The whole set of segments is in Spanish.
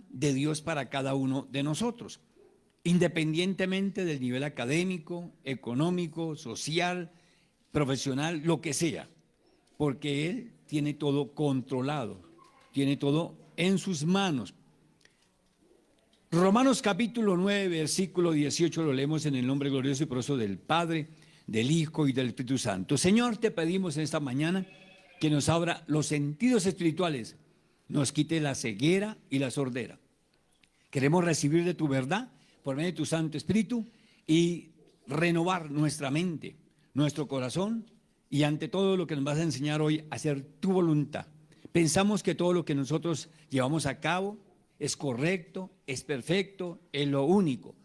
de Dios para cada uno de nosotros, independientemente del nivel académico, económico, social, profesional, lo que sea, porque Él tiene todo controlado, tiene todo en sus manos. Romanos capítulo 9, versículo 18, lo leemos en el nombre glorioso y poderoso del Padre, del Hijo y del Espíritu Santo. Señor, te pedimos en esta mañana que nos abra los sentidos espirituales, nos quite la ceguera y la sordera. Queremos recibir de tu verdad por medio de tu Santo Espíritu y renovar nuestra mente, nuestro corazón y ante todo lo que nos vas a enseñar hoy, hacer tu voluntad. Pensamos que todo lo que nosotros llevamos a cabo es correcto, es perfecto, es lo único,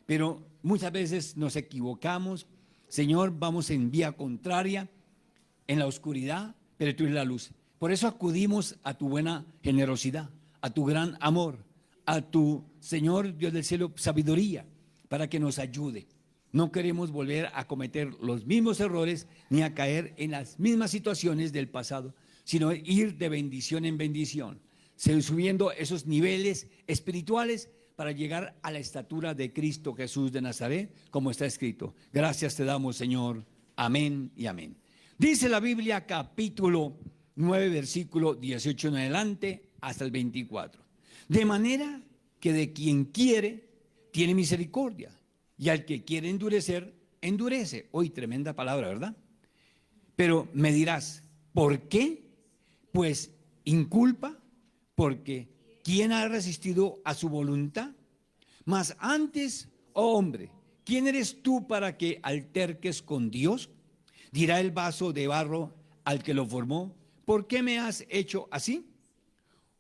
pero muchas veces nos equivocamos. Señor, vamos en vía contraria, en la oscuridad, pero tú eres la luz. Por eso acudimos a tu buena generosidad, a tu gran amor, a tu, Señor Dios del cielo, sabiduría, para que nos ayude. No queremos volver a cometer los mismos errores ni a caer en las mismas situaciones del pasado, sino ir de bendición en bendición, subiendo esos niveles espirituales para llegar a la estatura de Cristo Jesús de Nazaret, como está escrito. Gracias te damos, Señor. Amén y amén. Dice la Biblia, capítulo 9, versículo 18 en adelante hasta el 24. De manera que de quien quiere, tiene misericordia, y al que quiere endurecer, endurece. Hoy tremenda palabra, ¿verdad? Pero me dirás, ¿por qué? Pues inculpa, porque ¿quién ha resistido a su voluntad? Mas antes, oh hombre, ¿quién eres tú para que alterques con Dios? Dirá el vaso de barro al que lo formó, ¿por qué me has hecho así?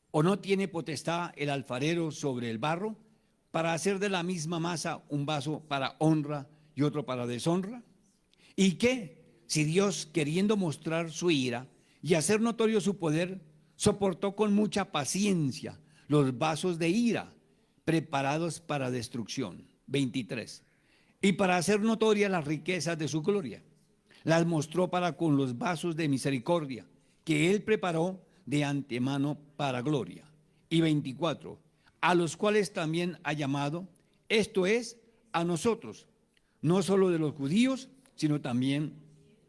¿O no tiene potestad el alfarero sobre el barro para hacer de la misma masa un vaso para honra y otro para deshonra? ¿Y qué? Si Dios, queriendo mostrar su ira y hacer notorio su poder, soportó con mucha paciencia los vasos de ira preparados para destrucción. 23. Y para hacer notorias las riquezas de su gloria, las mostró para con los vasos de misericordia que él preparó de antemano para gloria. Y 24. A los cuales también ha llamado, esto es, a nosotros, no solo de los judíos, sino también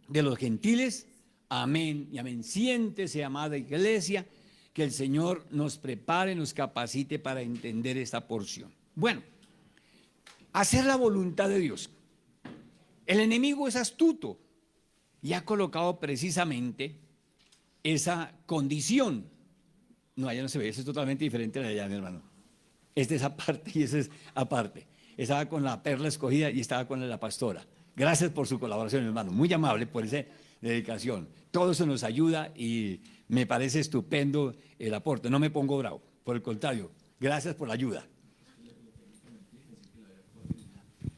de los gentiles. Amén y amén. Siéntese, amada iglesia, que el Señor nos prepare, nos capacite para entender esta porción. Bueno, hacer la voluntad de Dios. El enemigo es astuto y ha colocado precisamente esa condición. No, allá no se ve, eso es totalmente diferente a la de allá, mi hermano. Esta es aparte y esa es aparte. Estaba con la perla escogida y estaba con la pastora. Gracias por su colaboración, mi hermano. Muy amable por esa dedicación. Todo eso nos ayuda y me parece estupendo el aporte. No me pongo bravo, por el contrario. Gracias por la ayuda.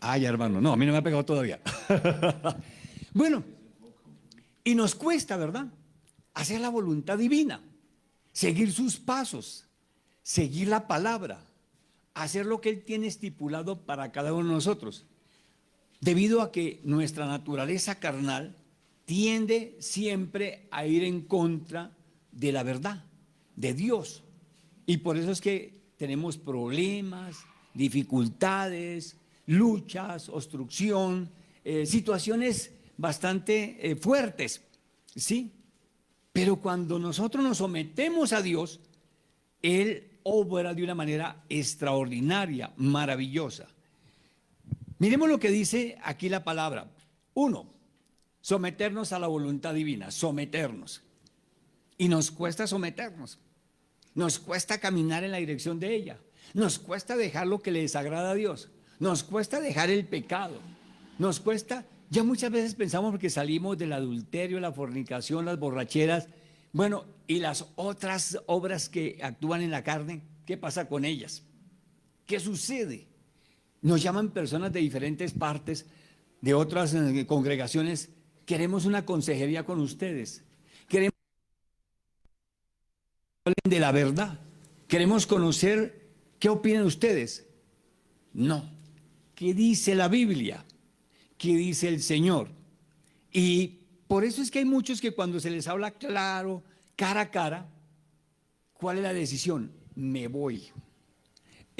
Ay, hermano, no, a mí no me ha pegado todavía. Bueno, y nos cuesta, ¿verdad? Hacer la voluntad divina, seguir sus pasos, seguir la palabra, hacer lo que Él tiene estipulado para cada uno de nosotros, debido a que nuestra naturaleza carnal tiende siempre a ir en contra de la verdad, de Dios. Y por eso es que tenemos problemas, dificultades, luchas, obstrucción, situaciones bastante fuertes, ¿sí? Pero cuando nosotros nos sometemos a Dios, Él obra de una manera extraordinaria, maravillosa. Miremos lo que dice aquí la palabra. 1, someternos a la voluntad divina, someternos. Y nos cuesta someternos, nos cuesta caminar en la dirección de ella, nos cuesta dejar lo que le desagrada a Dios, nos cuesta dejar el pecado, nos cuesta, ya muchas veces pensamos porque salimos del adulterio, la fornicación, las borracheras, bueno, y las otras obras que actúan en la carne, ¿qué pasa con ellas? ¿Qué sucede? Nos llaman personas de diferentes partes, de otras congregaciones, queremos una consejería con ustedes, queremos que hablen de la verdad, queremos conocer qué opinan ustedes. No, ¿qué dice la Biblia? ¿Qué dice el Señor? Y por eso es que hay muchos que cuando se les habla claro, cara a cara, ¿cuál es la decisión? Me voy.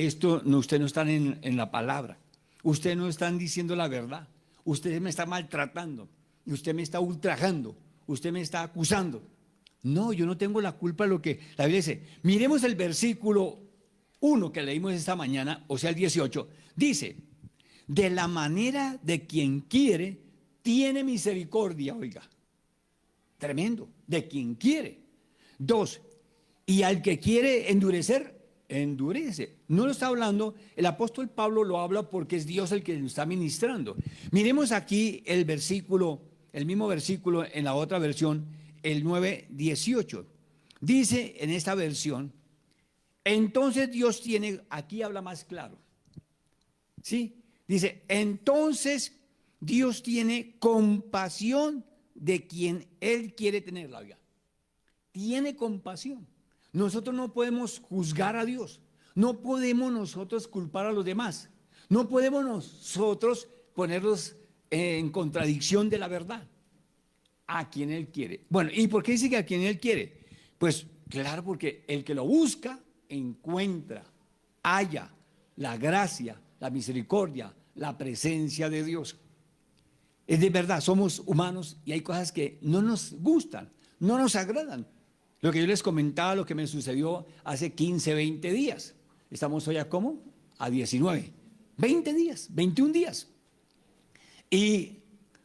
esto no, usted no está en la palabra, usted no está diciendo la verdad, usted me está maltratando, usted me está ultrajando, usted me está acusando. No, yo no tengo la culpa de lo que la Biblia dice. Miremos el versículo 1 que leímos esta mañana, o sea el 18, dice, de la manera de quien quiere, tiene misericordia, oiga, tremendo, de quien quiere. 2, y al que quiere endurecer, endurece. No lo está hablando, el apóstol Pablo lo habla porque es Dios el que lo está ministrando. Miremos aquí el versículo, el mismo versículo en la otra versión, el 9:18. Dice en esta versión, entonces Dios tiene, aquí habla más claro, ¿sí? Dice, entonces Dios tiene compasión de quien Él quiere tenerla, oiga. Tiene compasión. Nosotros no podemos juzgar a Dios, no podemos nosotros culpar a los demás, no podemos nosotros ponerlos en contradicción de la verdad. A quien Él quiere. Bueno, ¿y por qué dice que a quien Él quiere? Pues claro, porque el que lo busca, encuentra, halla la gracia, la misericordia, la presencia de Dios. Es de verdad, somos humanos y hay cosas que no nos gustan, no nos agradan. Lo que yo les comentaba, lo que me sucedió hace 15, 20 días. Estamos hoy a ¿cómo? A 19. 20 días, 21 días. Y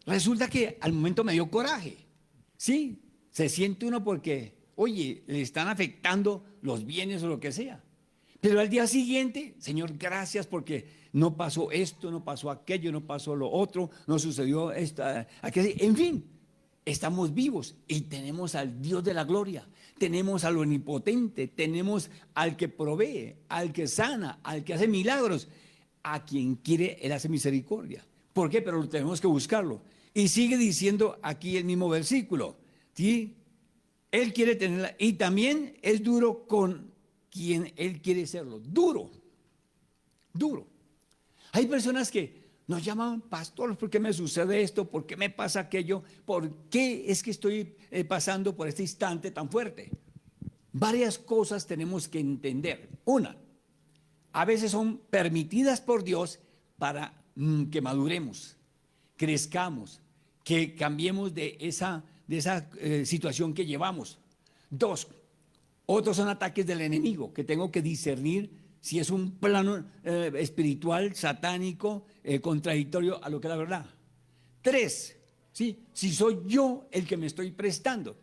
resulta que al momento me dio coraje. Sí, se siente uno porque, oye, le están afectando los bienes o lo que sea. Pero al día siguiente, Señor, gracias porque no pasó esto, no pasó aquello, no pasó lo otro, no sucedió esta, aquello. En fin, estamos vivos y tenemos al Dios de la gloria, tenemos al omnipotente, tenemos al que provee, al que sana, al que hace milagros. A quien quiere, Él hace misericordia. ¿Por qué? Pero tenemos que buscarlo. Y sigue diciendo aquí el mismo versículo, ¿sí? Él quiere tenerla y también es duro con quien Él quiere serlo. Duro, duro. Hay personas que nos llaman, pastor, ¿por qué me sucede esto? ¿Por qué me pasa aquello? ¿Por qué es que estoy pasando por este instante tan fuerte? Varias cosas tenemos que entender. Una, a veces son permitidas por Dios para que maduremos, crezcamos, que cambiemos de esa situación que llevamos. 2, otros son ataques del enemigo, que tengo que discernir si es un plano espiritual, satánico, contradictorio a lo que es la verdad. 3, ¿sí? Si soy yo el que me estoy prestando.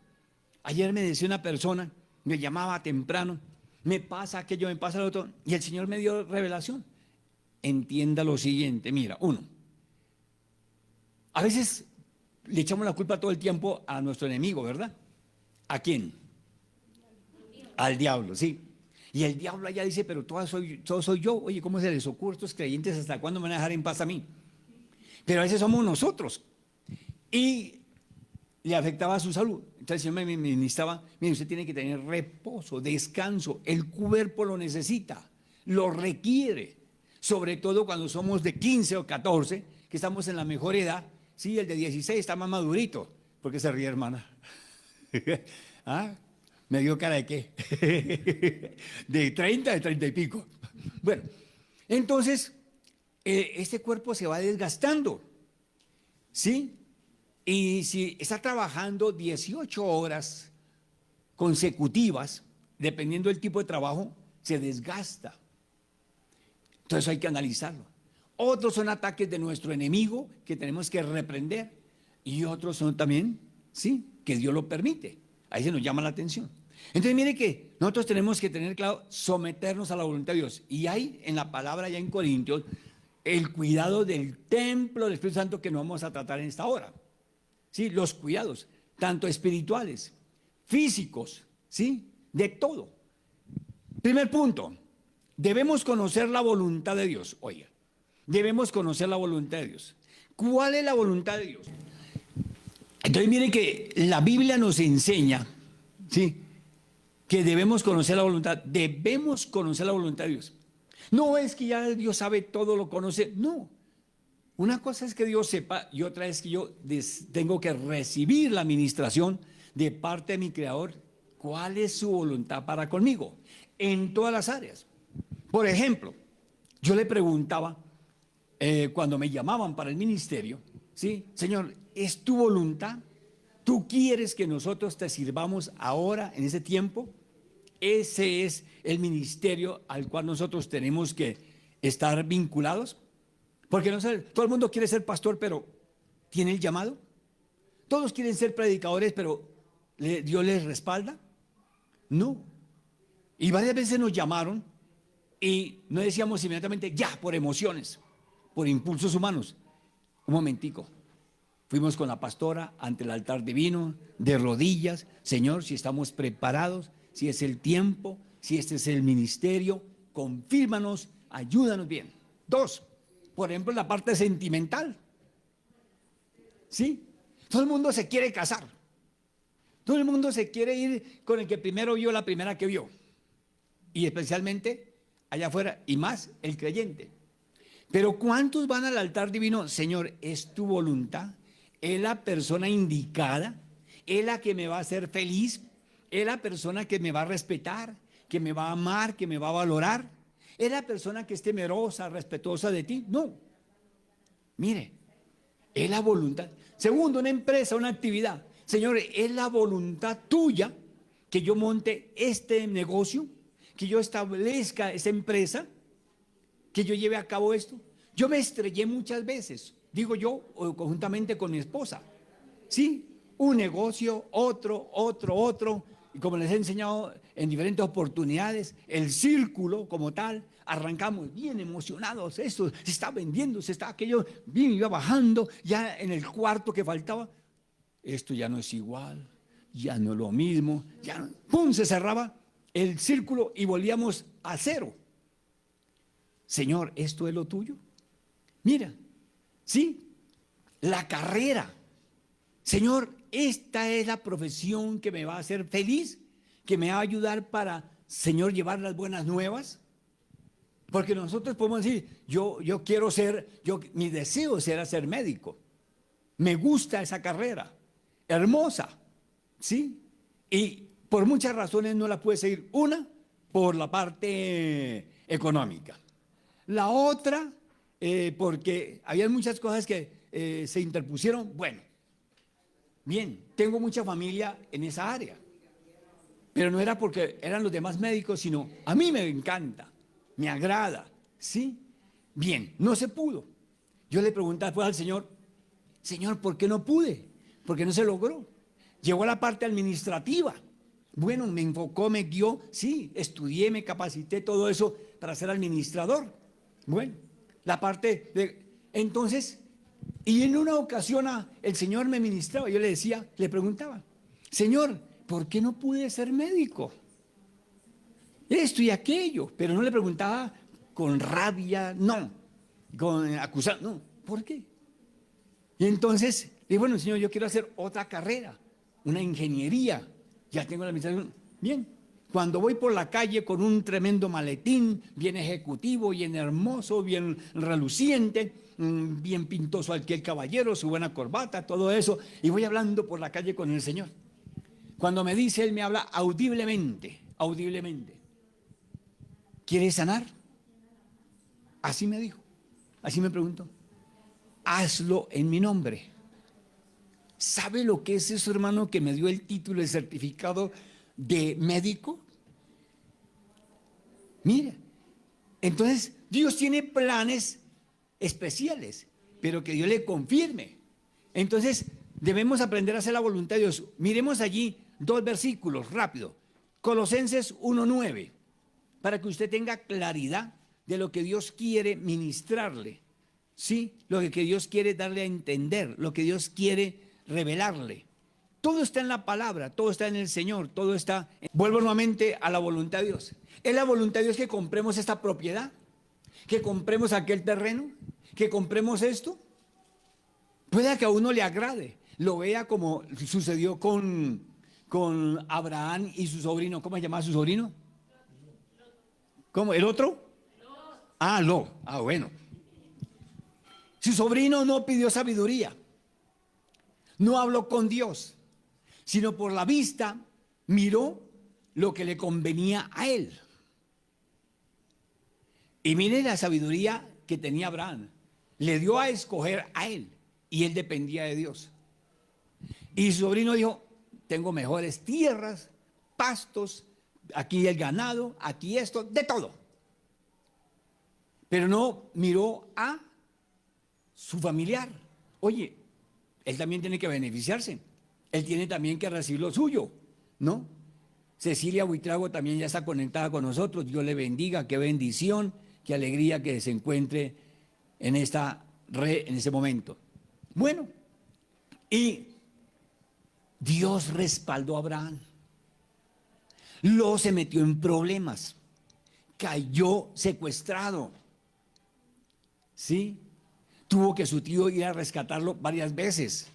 Ayer me decía una persona, me llamaba temprano, me pasa aquello, me pasa lo otro, y el Señor me dio revelación. Entienda lo siguiente, mira, 1, a veces le echamos la culpa todo el tiempo a nuestro enemigo, ¿verdad? ¿A quién? Al diablo, sí. Y el diablo allá dice, pero todo soy yo. Oye, ¿cómo se les ocurre a estos creyentes? ¿Hasta cuándo me van a dejar en paz a mí? Pero a veces somos nosotros. Y le afectaba a su salud. Entonces el Señor me ministraba, mire, usted tiene que tener reposo, descanso. El cuerpo lo necesita, lo requiere. Sobre todo cuando somos de 15 o 14, que estamos en la mejor edad. Sí, el de 16 está más madurito. ¿Por qué se ríe, hermana? ¿Ah? ¿Me dio cara de qué? De 30, de 30 y pico. Bueno, entonces, este cuerpo se va desgastando, ¿sí? Y si está trabajando 18 horas consecutivas, dependiendo del tipo de trabajo, se desgasta. Entonces hay que analizarlo. Otros son ataques de nuestro enemigo que tenemos que reprender. Y otros son también, sí, que Dios lo permite. Ahí se nos llama la atención. Entonces mire que nosotros tenemos que tener claro, someternos a la voluntad de Dios. Y hay en la palabra ya en Corintios el cuidado del templo del Espíritu Santo que no vamos a tratar en esta hora. Sí, los cuidados, tanto espirituales, físicos, sí, de todo. Primer punto, debemos conocer la voluntad de Dios. Oiga, debemos conocer la voluntad de Dios. ¿Cuál es la voluntad de Dios? Entonces miren que la Biblia nos enseña, sí, que debemos conocer la voluntad, debemos conocer la voluntad de Dios. No es que ya Dios sabe todo, lo conoce, no. Una cosa es que Dios sepa y otra es que yo tengo que recibir la administración de parte de mi Creador. ¿Cuál es su voluntad para conmigo? En todas las áreas. Por ejemplo, Yo le preguntaba, cuando me llamaban para el ministerio, ¿sí? Señor, ¿es tu voluntad? ¿Tú quieres que nosotros te sirvamos ahora, en ese tiempo? Ese es el ministerio al cual nosotros tenemos que estar vinculados. Porque no sé, todo el mundo quiere ser pastor, pero ¿tiene el llamado? Todos quieren ser predicadores, pero ¿Dios les respalda? No. Y varias veces nos llamaron y no decíamos inmediatamente ya, por emociones, por impulsos humanos. Un momentico. Fuimos con la pastora ante el altar divino, de rodillas. Señor, si estamos preparados, si es el tiempo, si este es el ministerio, confírmanos, ayúdanos bien. 2, por ejemplo, la parte sentimental. ¿Sí? Todo el mundo se quiere casar. Todo el mundo se quiere ir con el que primero vio, la primera que vio. Y especialmente allá afuera, y más el creyente. Pero ¿cuántos van al altar divino? Señor, ¿es tu voluntad? ¿Es la persona indicada? ¿Es la que me va a hacer feliz? ¿Es la persona que me va a respetar? ¿Que me va a amar? ¿Que me va a valorar? ¿Es la persona que es temerosa, respetuosa de ti? No. Mire, es la voluntad. Segundo, una empresa, una actividad. Señor, ¿es la voluntad tuya que yo monte este negocio? ¿Que yo establezca esa empresa? ¿Que yo lleve a cabo esto? Yo me estrellé muchas veces, digo yo, o conjuntamente con mi esposa. Sí, un negocio, otro. Y como les he enseñado en diferentes oportunidades, el círculo como tal, arrancamos bien emocionados, esto se está vendiendo, se está aquello, bien iba bajando, ya en el cuarto que faltaba, esto ya no es igual, ya no es lo mismo, ya, ¡pum!, se cerraba el círculo y volvíamos a cero. Señor, ¿esto es lo tuyo? Mira, sí, la carrera. Señor, esta es la profesión que me va a hacer feliz, que me va a ayudar para, Señor, llevar las buenas nuevas. Porque nosotros podemos decir, yo quiero ser, mi deseo será ser médico. Me gusta esa carrera, hermosa, ¿sí? Y por muchas razones no la puede seguir. Una, por la parte económica. La otra, porque había muchas cosas que se interpusieron. Bueno, bien, tengo mucha familia en esa área, pero no era porque eran los demás médicos, sino a mí me encanta, me agrada, ¿sí? Bien, no se pudo. Yo le pregunté después al Señor, Señor, ¿por qué no pude? ¿Por qué no se logró? Llegó a la parte administrativa. Bueno, me enfocó, me guió, sí, estudié, me capacité, todo eso para ser administrador. Bueno, la parte de... Entonces, y en una ocasión el Señor me ministraba, yo le decía, le preguntaba, Señor, ¿por qué no pude ser médico? Esto y aquello, pero no le preguntaba con rabia, no, con acusar, no, ¿por qué? Y entonces, dije, bueno, Señor, yo quiero hacer otra carrera, una ingeniería, ya tengo la administración, bien. Cuando voy por la calle con un tremendo maletín, bien ejecutivo, bien hermoso, bien reluciente, bien pintoso aquel caballero, su buena corbata, todo eso, y voy hablando por la calle con el Señor. Cuando me dice, Él me habla audiblemente. ¿Quieres sanar? Así me dijo, así me preguntó. Hazlo en mi nombre. ¿Sabe lo que es eso, hermano, que me dio el título, el certificado de médico? Mira, entonces Dios tiene planes especiales, pero que Dios le confirme. Entonces debemos aprender a hacer la voluntad de Dios. Miremos allí 2 versículos rápido. Colosenses 1:9, para que usted tenga claridad de lo que Dios quiere ministrarle, ¿sí? Lo que Dios quiere darle a entender, lo que Dios quiere revelarle. Todo está en la palabra, todo está en el Señor, todo está... Vuelvo nuevamente a la voluntad de Dios. ¿Es la voluntad de Dios que compremos esta propiedad? ¿Que compremos aquel terreno? ¿Que compremos esto? Puede que a uno le agrade, lo vea como sucedió con Abraham y su sobrino. ¿Cómo se llamaba su sobrino? ¿Cómo? ¿El otro? Lot. Bueno. Su sobrino no pidió sabiduría, no habló con Dios, sino por la vista miró lo que le convenía a él. Y mire la sabiduría que tenía Abraham. Le dio a escoger a él y él dependía de Dios. Y su sobrino dijo, tengo mejores tierras, pastos, aquí el ganado, aquí esto, de todo. Pero no miró a su familiar. Oye, él también tiene que beneficiarse. Él tiene también que recibir lo suyo, ¿no? Cecilia Buitrago también ya está conectada con nosotros. Dios le bendiga, qué bendición, qué alegría que se encuentre en en ese momento. Bueno, y Dios respaldó a Abraham. Luego se metió en problemas, cayó secuestrado, ¿sí? Tuvo que su tío ir a rescatarlo varias veces.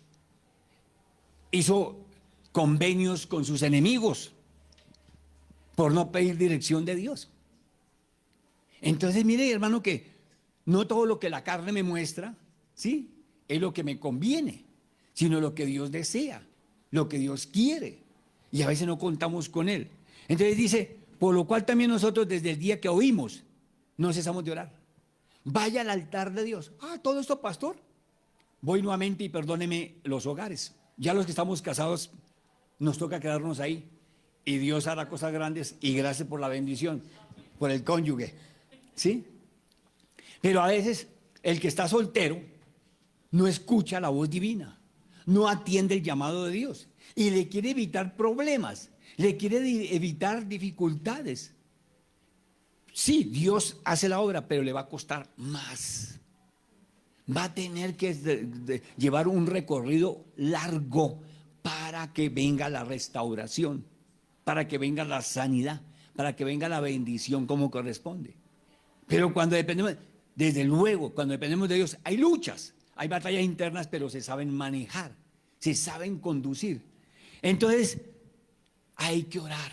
Hizo convenios con sus enemigos por no pedir dirección de Dios. Entonces, mire, hermano, que no todo lo que la carne me muestra, ¿sí?, es lo que me conviene, sino lo que Dios desea, lo que Dios quiere. Y a veces no contamos con Él. Entonces dice, por lo cual también nosotros desde el día que oímos, no cesamos de orar. Vaya al altar de Dios. Ah, todo esto, pastor. Voy nuevamente y perdóneme los hogares. Ya los que estamos casados, nos toca quedarnos ahí. Y Dios hará cosas grandes y gracias por la bendición, por el cónyuge. ¿Sí? Pero a veces el que está soltero no escucha la voz divina, no atiende el llamado de Dios y le quiere evitar problemas, le quiere evitar dificultades. Sí, Dios hace la obra, pero le va a costar más. Va a tener que llevar un recorrido largo para que venga la restauración, para que venga la sanidad, para que venga la bendición como corresponde. Pero cuando dependemos, desde luego, cuando dependemos de Dios, hay luchas, hay batallas internas, pero se saben manejar, se saben conducir. Entonces, hay que orar,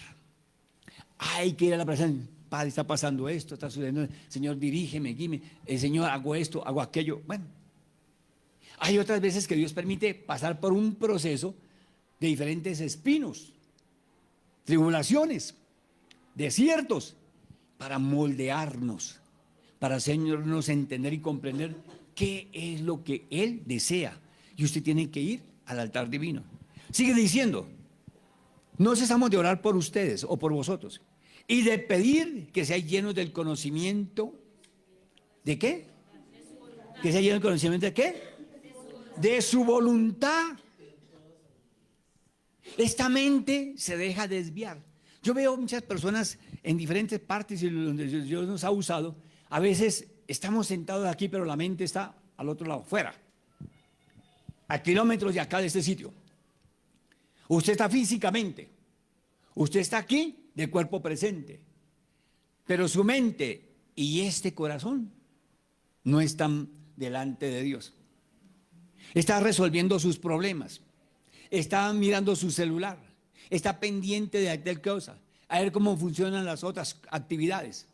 hay que ir a la presencia. Padre, está pasando esto, está sucediendo. Señor, dirígeme, guíeme. Señor, hago esto, hago aquello. Bueno, hay otras veces que Dios permite pasar por un proceso de diferentes espinos, tribulaciones, desiertos, para moldearnos, para hacernos entender y comprender qué es lo que Él desea. Y usted tiene que ir al altar divino. Sigue diciendo, no cesamos de orar por ustedes o por vosotros y de pedir que sean llenos del conocimiento. ¿De qué? Que sean llenos del conocimiento de qué? De su voluntad. Esta mente se deja desviar. Yo veo muchas personas en diferentes partes y donde Dios nos ha usado. A veces estamos sentados aquí, pero la mente está al otro lado, fuera, a kilómetros de acá de este sitio. Usted está físicamente, usted está aquí de cuerpo presente, pero su mente y este corazón no están delante de Dios. Está resolviendo sus problemas, está mirando su celular, está pendiente de aquel cosa, a ver cómo funcionan las otras actividades.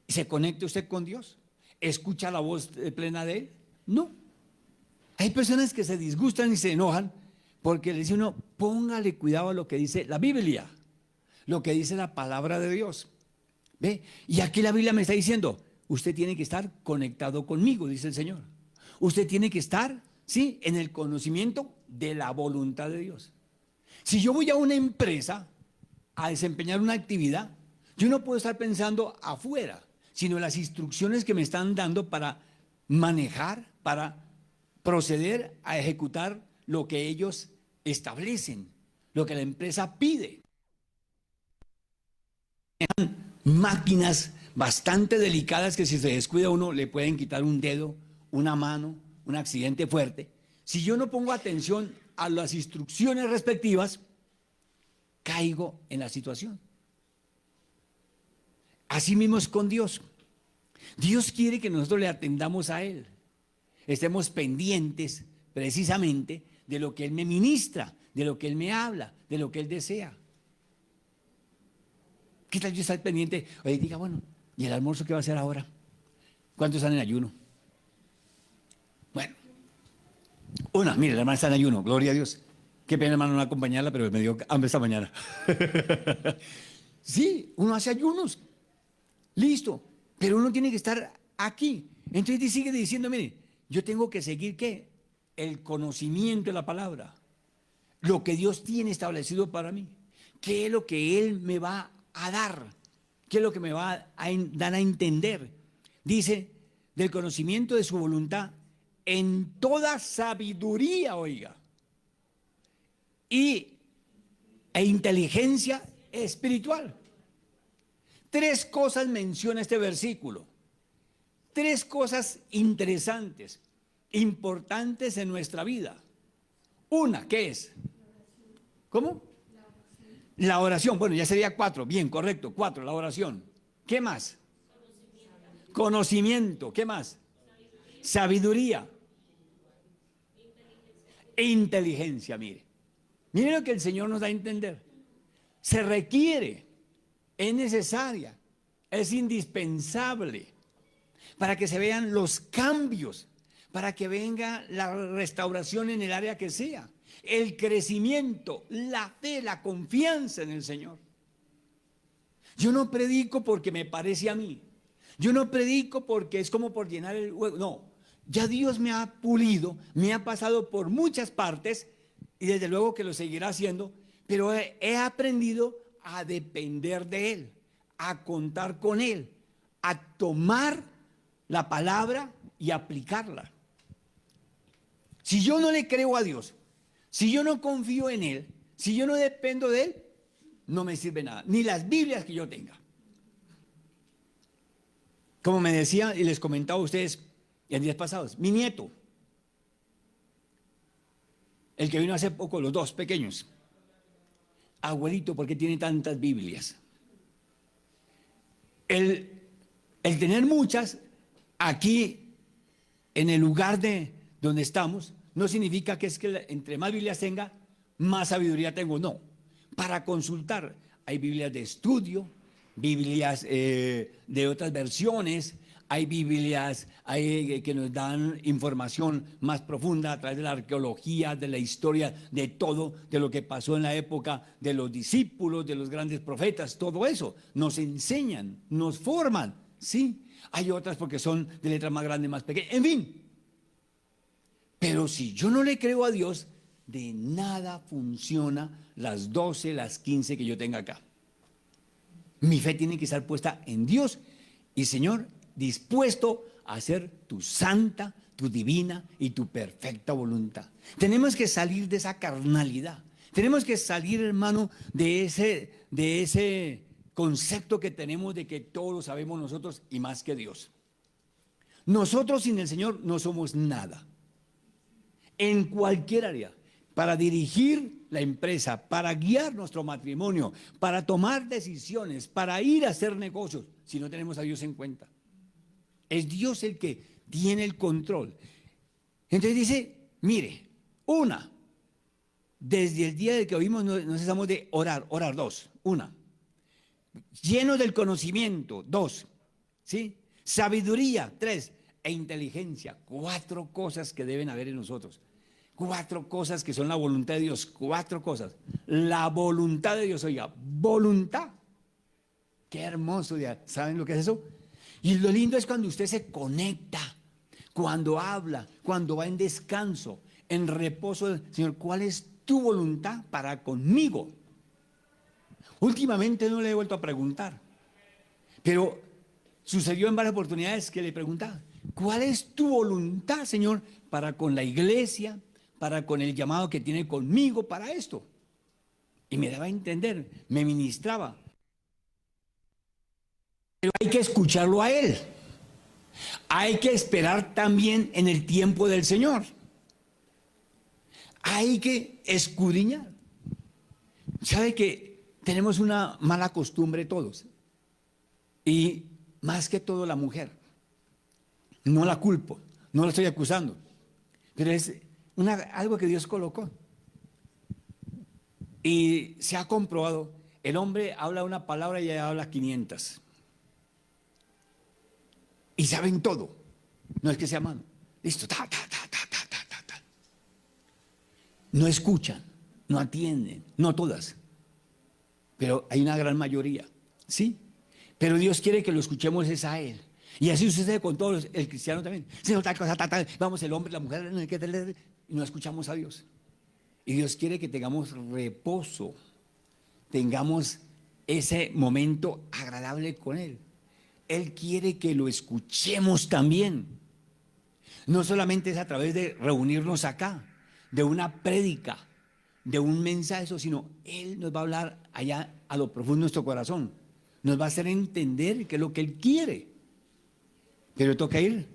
¿Se conecta usted con Dios? ¿Escucha la voz plena de Él? No. Hay personas que se disgustan y se enojan porque le dice uno, póngale cuidado a lo que dice la Biblia, lo que dice la palabra de Dios. ¿Ve? Y aquí la Biblia me está diciendo, usted tiene que estar conectado conmigo, dice el Señor. Usted tiene que estar, ¿sí?, en el conocimiento de la voluntad de Dios. Si yo voy a una empresa a desempeñar una actividad, yo no puedo estar pensando afuera, sino las instrucciones que me están dando para manejar, para proceder a ejecutar lo que ellos establecen, lo que la empresa pide. Máquinas bastante delicadas que si se descuida uno le pueden quitar un dedo, una mano, un accidente fuerte. Si yo no pongo atención a las instrucciones respectivas, caigo en la situación. Así mismo es con Dios. Dios quiere que nosotros le atendamos a Él, estemos pendientes precisamente de lo que Él me ministra, de lo que Él me habla, de lo que Él desea. ¿Qué tal yo estar pendiente? Oye, diga, bueno, ¿y el almuerzo qué va a hacer ahora? ¿Cuántos están en ayuno? Bueno, mire, la hermana está en ayuno, gloria a Dios. Qué pena, hermano, no acompañarla, pero me dio hambre esta mañana. Sí, uno hace ayunos, listo, Pero uno tiene que estar aquí. Entonces sigue diciendo, mire, yo tengo que seguir ¿qué? El conocimiento de la palabra. Lo que Dios tiene establecido para mí. ¿Qué es lo que Él me va a dar? ¿Qué es lo que me va a dar a entender? Dice, del conocimiento de su voluntad en toda sabiduría, oiga, e inteligencia espiritual. Tres cosas menciona este versículo. Tres cosas interesantes, importantes en nuestra vida. Una, ¿qué es? ¿Cómo? La oración. Bueno, ya sería cuatro. Bien, correcto. Cuatro, la oración. ¿Qué más? Conocimiento. ¿Qué más? Sabiduría. Inteligencia, mire. Mire lo que el Señor nos da a entender. Se requiere, es necesaria, es indispensable para que se vean los cambios, para que venga la restauración en el área que sea, el crecimiento, la fe, la confianza en el Señor. Yo no predico porque me parece a mí. Yo no predico porque es como por llenar el hueco. No, ya Dios me ha pulido, me ha pasado por muchas partes y desde luego que lo seguirá haciendo, pero he aprendido a depender de Él, a contar con Él, a tomar la palabra y aplicarla. Si yo no le creo a Dios, si yo no confío en Él, si yo no dependo de Él, no me sirve nada, ni las Biblias que yo tenga. Como me decía y les comentaba a ustedes en días pasados, mi nieto, el que vino hace poco, los dos pequeños, abuelito, ¿por qué tiene tantas Biblias? El tener muchas aquí en el lugar de donde estamos no significa que es que entre más Biblias tenga, más sabiduría tengo. No, para consultar hay Biblias de estudio, Biblias de otras versiones, hay Biblias que nos dan información más profunda a través de la arqueología, de la historia, de todo, de lo que pasó en la época de los discípulos, de los grandes profetas, todo eso. Nos enseñan, nos forman, ¿sí? Hay otras porque son de letra más grande, más pequeña, en fin. Pero si yo no le creo a Dios, de nada funciona las 12, las 15 que yo tenga acá. Mi fe tiene que estar puesta en Dios y Señor, dispuesto a hacer tu santa, tu divina y tu perfecta voluntad. Tenemos que salir de esa carnalidad. Tenemos que salir, hermano, de ese concepto que tenemos de que todo lo sabemos nosotros y más que Dios. Nosotros sin el Señor no somos nada. En cualquier área, para dirigir la empresa, para guiar nuestro matrimonio, para tomar decisiones, para ir a hacer negocios, si no tenemos a Dios en cuenta. Es Dios el que tiene el control. Entonces dice, mire, una, desde el día de que oímos no cesamos de orar. Dos, una, llenos del conocimiento, dos, ¿sí? Sabiduría, tres, e inteligencia, cuatro cosas que deben haber en nosotros. Cuatro cosas que son la voluntad de Dios, cuatro cosas. La voluntad de Dios, oiga, voluntad. Qué hermoso, ¿saben lo que es eso? Y lo lindo es cuando usted se conecta, cuando habla, cuando va en descanso, en reposo. Señor, ¿cuál es tu voluntad para conmigo? Últimamente no le he vuelto a preguntar, pero sucedió en varias oportunidades que le preguntaba, ¿cuál es tu voluntad, Señor, para con la iglesia, para con el llamado que tiene conmigo para esto? Y me daba a entender, me ministraba. Pero hay que escucharlo a Él. Hay que esperar también en el tiempo del Señor. Hay que escudriñar. ¿Sabe que tenemos una mala costumbre todos? Y más que todo la mujer. No la culpo, no la estoy acusando. Pero es algo que Dios colocó. Y se ha comprobado, el hombre habla una palabra y ella habla 500. Y saben todo. No es que sea malo. Listo, No escuchan, no atienden, no todas. Pero hay una gran mayoría, ¿sí? Pero Dios quiere que lo escuchemos es a Él. Y así sucede con todos, el cristiano también. Señor, tal cosa, tal, tal. Vamos, el hombre, la mujer, y no escuchamos a Dios. Y Dios quiere que tengamos reposo, tengamos ese momento agradable con Él. Él quiere que lo escuchemos también. No solamente es a través de reunirnos acá, de una prédica, de un mensaje, sino Él nos va a hablar allá a lo profundo de nuestro corazón. Nos va a hacer entender qué es lo que Él quiere. Pero toca ir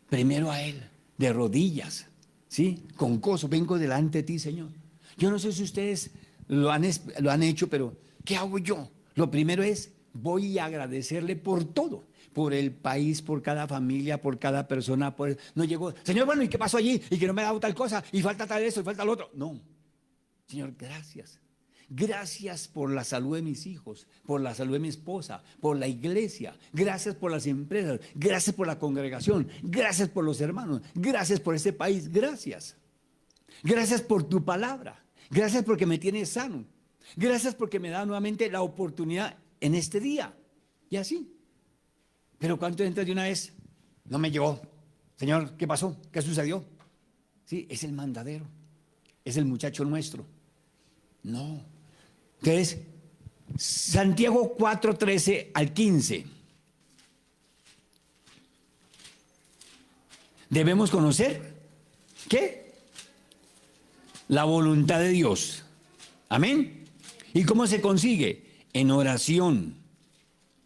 primero a Él, de rodillas, ¿sí? Con gozo, vengo delante de ti, Señor. Yo no sé si ustedes lo han hecho, pero ¿qué hago yo? Lo primero es, voy a agradecerle por todo, por el país, por cada familia, por cada persona. No llegó, Señor, bueno, ¿y qué pasó allí? Y que no me ha dado tal cosa, y falta tal eso, y falta lo otro. No, Señor, gracias. Gracias por la salud de mis hijos, por la salud de mi esposa, por la iglesia. Gracias por las empresas, gracias por la congregación, gracias por los hermanos, gracias por este país, gracias. Gracias por tu palabra, gracias porque me tienes sano, gracias porque me da nuevamente la oportunidad en este día. Y así. Pero ¿cuánto entra de una vez? No me llegó. Señor, ¿qué pasó? ¿Qué sucedió? Sí, es el mandadero, es el muchacho nuestro. No. Entonces, Santiago 4:13 al 15. Debemos conocer, ¿qué? La voluntad de Dios. Amén. ¿Y cómo se consigue? En oración,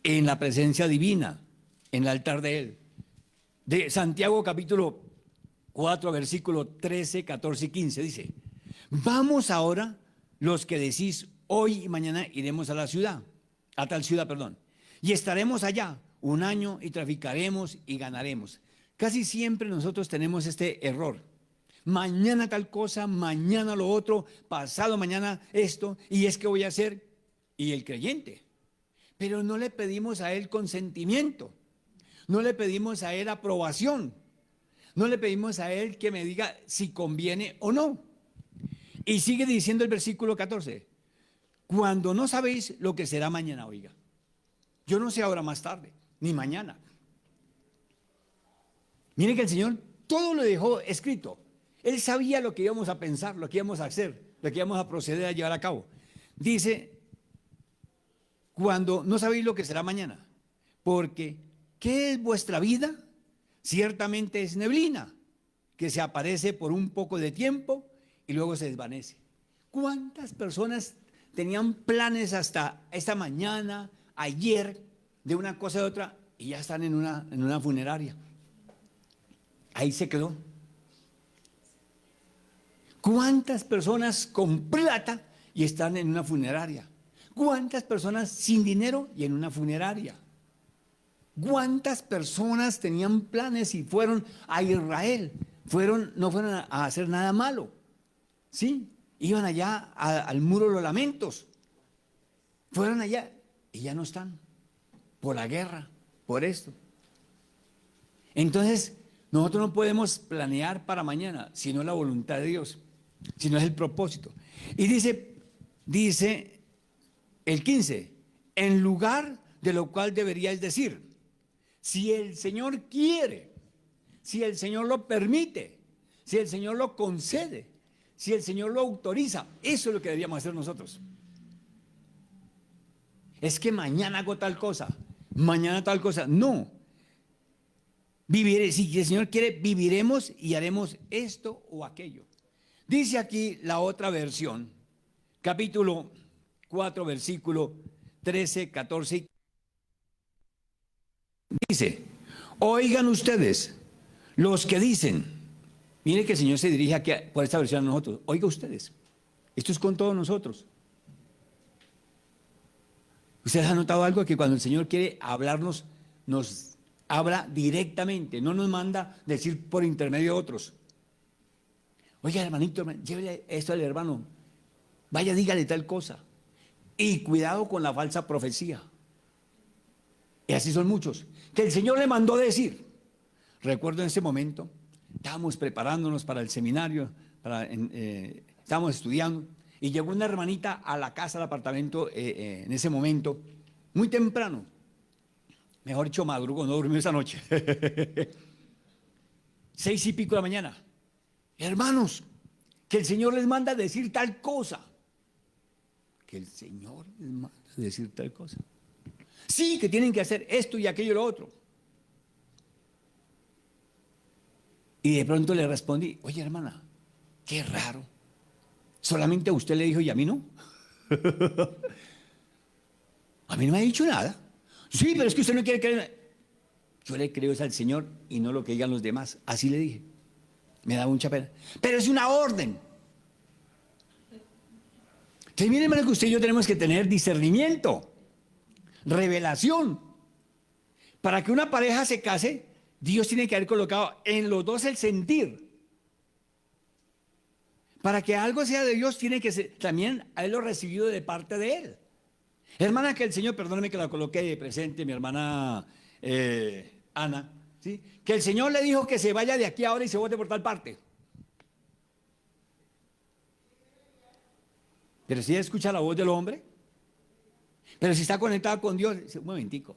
en la presencia divina, en el altar de Él. De Santiago capítulo 4, versículo 13, 14 y 15 dice: vamos ahora los que decís, hoy y mañana iremos a la ciudad, a tal ciudad, perdón, y estaremos allá un año y traficaremos y ganaremos. Casi siempre nosotros tenemos este error. Mañana tal cosa, mañana lo otro, pasado mañana esto, y es que voy a hacer, y el creyente. Pero no le pedimos a Él consentimiento, no le pedimos a Él aprobación, no le pedimos a Él que me diga si conviene o no. Y sigue diciendo el versículo 14, cuando no sabéis lo que será mañana, oiga, yo no sé ahora más tarde, ni mañana. Miren que el Señor todo lo dejó escrito. Él sabía lo que íbamos a pensar, lo que íbamos a hacer, lo que íbamos a proceder a llevar a cabo. Dice, cuando no sabéis lo que será mañana, porque ¿qué es vuestra vida? Ciertamente es neblina, que se aparece por un poco de tiempo y luego se desvanece. ¿Cuántas personas tenían planes hasta esta mañana, ayer, de una cosa y de otra, y ya están en una funeraria? Ahí se quedó. ¿Cuántas personas con plata y están en una funeraria? ¿Cuántas personas sin dinero y en una funeraria? ¿Cuántas personas tenían planes y fueron a Israel? No fueron a hacer nada malo. ¿Sí? Iban allá al muro de los lamentos. Fueron allá y ya no están. Por la guerra, por esto. Entonces, nosotros no podemos planear para mañana, sino la voluntad de Dios, sino es el propósito. Y dice el 15, en lugar de lo cual deberíais decir, si el Señor quiere, si el Señor lo permite, si el Señor lo concede, si el Señor lo autoriza, eso es lo que deberíamos hacer nosotros. Es que mañana hago tal cosa, mañana tal cosa, no. Viviré, si el Señor quiere, viviremos y haremos esto o aquello. Dice aquí la otra versión, capítulo 4, versículo 13, 14. Dice, oigan ustedes, los que dicen, mire que el Señor se dirige aquí por esta versión a nosotros, oiga ustedes, esto es con todos nosotros. ¿Ustedes han notado algo? Que cuando el Señor quiere hablarnos, nos habla directamente, no nos manda decir por intermedio de otros. Oiga, hermanito, llévele esto al hermano, vaya, dígale tal cosa. Y cuidado con la falsa profecía. Y así son muchos. Que el Señor le mandó decir. Recuerdo en ese momento, estábamos preparándonos para el seminario, estábamos estudiando, y llegó una hermanita a la casa, al apartamento, en ese momento, muy temprano. Mejor dicho, madrugo, no durmió esa noche. 6:00 de la mañana. Hermanos, que el Señor les manda a decir tal cosa. Que el Señor les manda a decir tal cosa. Sí, que tienen que hacer esto y aquello y lo otro. Y de pronto le respondí, oye hermana, qué raro. Solamente a usted le dijo y a mí no. A mí no me ha dicho nada. Sí, pero es que usted no quiere creer. Yo le creo es al Señor y no lo que digan los demás. Así le dije. Me da mucha pena. Pero es una orden. Entonces, miren, hermano, que usted y yo tenemos que tener discernimiento, revelación. Para que una pareja se case, Dios tiene que haber colocado en los dos el sentir. Para que algo sea de Dios, tiene que ser, también haberlo recibido de parte de Él. Hermana, que el Señor, perdóneme que la coloque de presente, mi hermana Ana, ¿sí? Que el Señor le dijo que se vaya de aquí ahora y se vote por tal parte. Pero si escucha la voz del hombre, pero si está conectado con Dios, un momentico.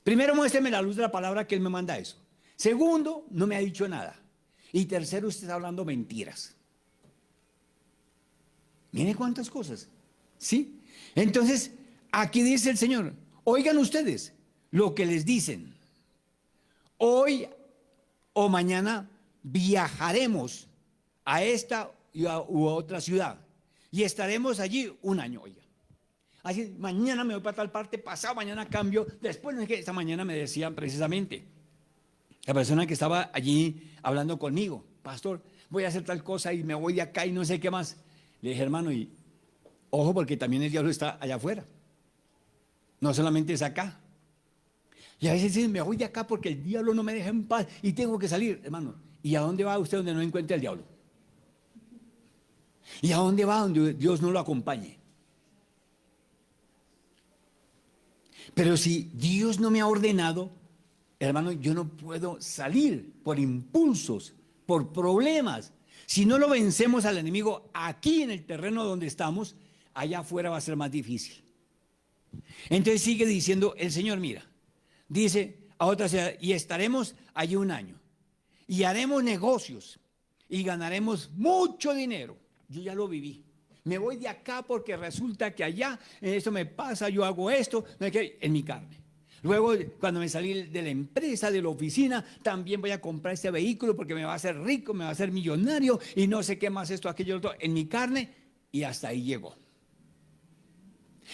Primero, muéstreme la luz de la palabra que Él me manda eso. Segundo, no me ha dicho nada. Y tercero, usted está hablando mentiras. Mire cuántas cosas, ¿sí? Entonces, aquí dice el Señor, oigan ustedes lo que les dicen. Hoy o mañana viajaremos a esta u otra ciudad y estaremos allí un año, oiga. Así, mañana me voy para tal parte, pasado mañana cambio. Después, no es que esta mañana me decían precisamente, la persona que estaba allí hablando conmigo, pastor, voy a hacer tal cosa y me voy de acá y no sé qué más. Le dije, hermano, y ojo porque también el diablo está allá afuera. No solamente es acá. Y a veces dicen, me voy de acá porque el diablo no me deja en paz y tengo que salir, hermano. ¿Y a dónde va usted donde no encuentre al diablo? ¿Y a dónde va donde Dios no lo acompañe? Pero si Dios no me ha ordenado, hermano, yo no puedo salir por impulsos, por problemas. Si no lo vencemos al enemigo aquí en el terreno donde estamos, allá afuera va a ser más difícil. Entonces sigue diciendo el Señor, mira, dice a otra ciudad, y estaremos allí un año, y haremos negocios, y ganaremos mucho dinero. Yo ya lo viví. Me voy de acá porque resulta que allá esto me pasa, yo hago esto, en mi carne. Luego, cuando me salí de la empresa, de la oficina, también voy a comprar este vehículo porque me va a hacer rico, me va a hacer millonario y no sé qué más esto, aquello, otro, en mi carne, y hasta ahí llegó.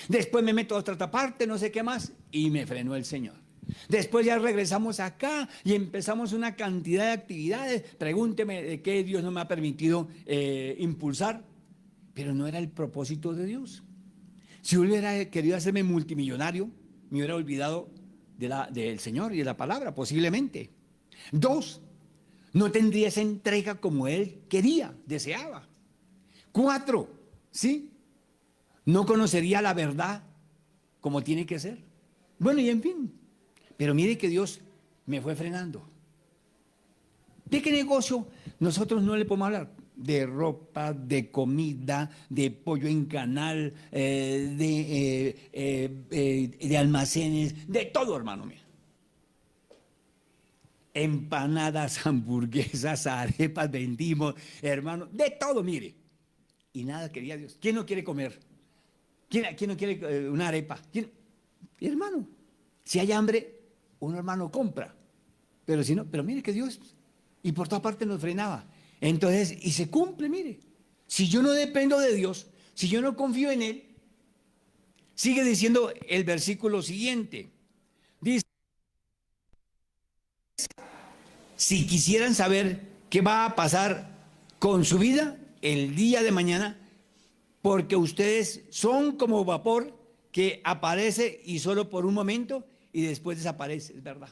Después me meto a otra parte, no sé qué más, y me frenó el Señor. Después ya regresamos acá y empezamos una cantidad de actividades. Pregúnteme de qué Dios no me ha permitido impulsar, pero no era el propósito de Dios. Si hubiera querido hacerme multimillonario, me hubiera olvidado del Señor y de la palabra, posiblemente. 2, no tendría esa entrega como Él quería, deseaba. 4, ¿sí? No conocería la verdad como tiene que ser. Bueno, y en fin. Pero mire que Dios me fue frenando. ¿De qué negocio nosotros no le podemos hablar? De ropa, de comida, de pollo en canal, de almacenes, de todo, hermano mío. Empanadas, hamburguesas, arepas vendimos, hermano, de todo, mire. Y nada quería Dios. ¿Quién no quiere comer? ¿Quién no quiere una arepa? Hermano, si hay hambre, un hermano compra. Pero si no, pero mire que Dios, y por toda parte nos frenaba. Entonces, y se cumple, mire. Si yo no dependo de Dios, si yo no confío en Él, sigue diciendo el versículo siguiente. Dice, si quisieran saber qué va a pasar con su vida el día de mañana, porque ustedes son como vapor que aparece y solo por un momento y después desaparece, es verdad.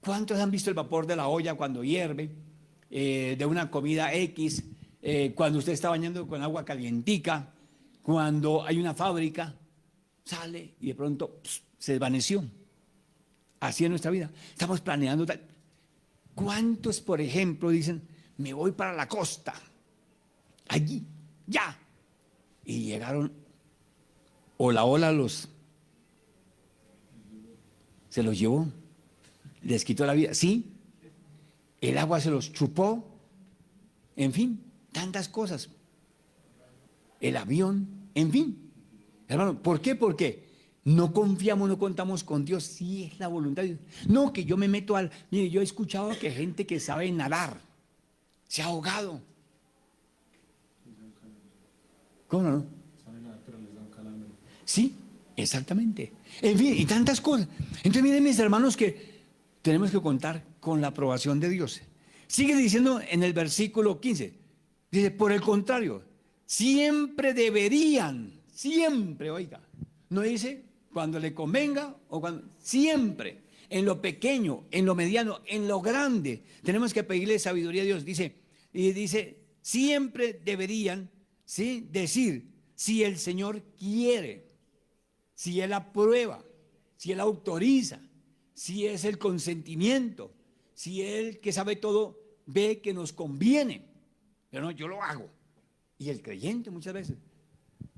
¿Cuántos han visto el vapor de la olla cuando hierve, de una comida X, cuando usted está bañando con agua calientica, cuando hay una fábrica, sale y de pronto se desvaneció? Así es nuestra vida. Estamos planeando tal. ¿Cuántos, por ejemplo, dicen, me voy para la costa, allí, ya? Y llegaron, o la ola se los llevó, les quitó la vida. Sí, el agua se los chupó, en fin, tantas cosas. El avión, en fin. Hermano, ¿por qué? Porque no confiamos, no contamos con Dios. Sí, es la voluntad de Dios. No, que yo me meto al... Mire, yo he escuchado que gente que sabe nadar se ha ahogado. ¿Cómo no? Sí, exactamente. En fin, y tantas cosas. Entonces, miren, mis hermanos, que tenemos que contar con la aprobación de Dios. Sigue diciendo en el versículo 15. Dice, por el contrario, siempre deberían, siempre, oiga. No dice cuando le convenga o cuando, siempre, en lo pequeño, en lo mediano, en lo grande. Tenemos que pedirle sabiduría a Dios. Dice, siempre deberían, ¿sí?, decir, si el Señor quiere, si Él aprueba, si Él autoriza, si es el consentimiento, si Él que sabe todo ve que nos conviene. Pero no, yo lo hago. Y el creyente muchas veces.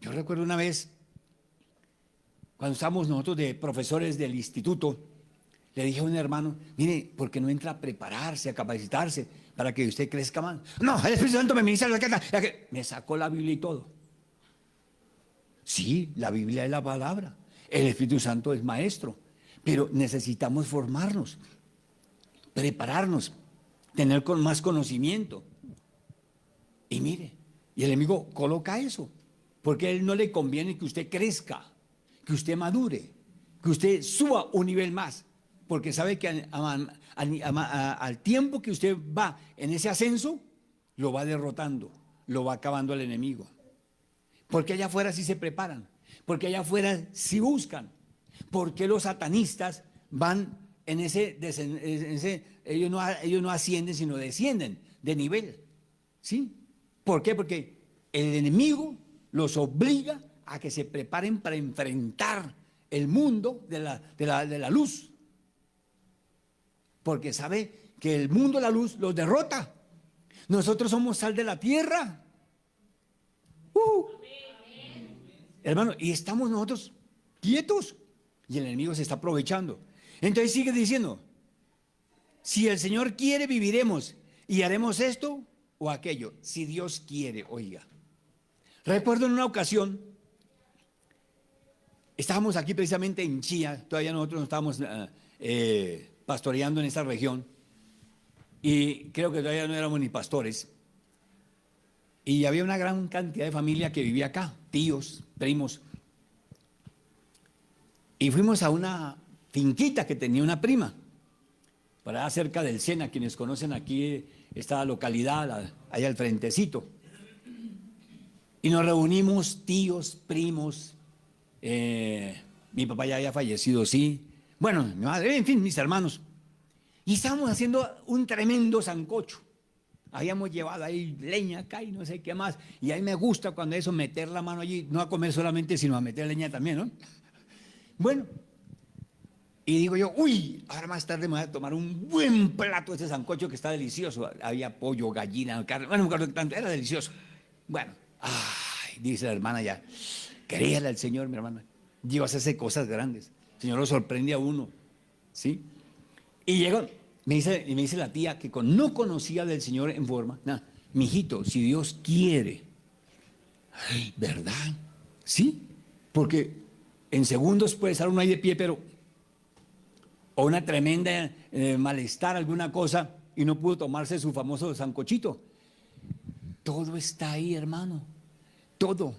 Yo recuerdo una vez, cuando estábamos nosotros de profesores del instituto, le dije a un hermano, mire, ¿por qué no entra a prepararse, a capacitarse para que usted crezca más? No, el Espíritu Santo me ministra la carta. Me sacó la Biblia y todo. Sí, la Biblia es la palabra. El Espíritu Santo es maestro. Pero necesitamos formarnos, prepararnos, tener más conocimiento. Y mire, y el enemigo coloca eso, porque a él no le conviene que usted crezca, que usted madure, que usted suba un nivel más, porque sabe que al tiempo que usted va en ese ascenso, lo va derrotando, lo va acabando el enemigo. Porque allá afuera sí se preparan, porque allá afuera sí buscan, porque los satanistas van en ellos no ascienden, sino descienden de nivel, ¿sí? ¿Por qué? Porque el enemigo los obliga a que se preparen para enfrentar el mundo de la luz. Porque sabe que el mundo de la luz los derrota. Nosotros somos sal de la tierra. Hermano, y estamos nosotros quietos y el enemigo se está aprovechando. Entonces sigue diciendo, si el Señor quiere, viviremos y haremos esto o aquello, si Dios quiere, oiga. Recuerdo en una ocasión, estábamos aquí precisamente en Chía, todavía nosotros no estábamos pastoreando en esta región, y creo que todavía no éramos ni pastores, y había una gran cantidad de familia que vivía acá, tíos, primos, y fuimos a una finquita que tenía una prima, por allá cerca del Sena, quienes conocen aquí esta localidad, allá al frentecito. Y nos reunimos tíos, primos, mi papá ya había fallecido, sí, bueno, mi madre, en fin, mis hermanos. Y estábamos haciendo un tremendo sancocho. Habíamos llevado ahí leña acá y no sé qué más. Y a mí me gusta cuando eso, meter la mano allí, no a comer solamente, sino a meter leña también, ¿no? Bueno, y digo yo, uy, ahora más tarde me voy a tomar un buen plato de este sancocho que está delicioso. Había pollo, gallina, carne, bueno, no me acuerdo tanto, era delicioso. Bueno, ay, dice la hermana ya, créale al Señor, mi hermana. Dios hace cosas grandes. El Señor lo sorprende a uno, ¿sí? Y llegó, me dice la tía que no conocía del Señor en forma, nada, mijito, si Dios quiere, ay, ¿verdad? Sí, porque en segundos puede estar uno ahí de pie, pero o una tremenda malestar, alguna cosa, y no pudo tomarse su famoso sancochito. Todo está ahí, hermano, todo.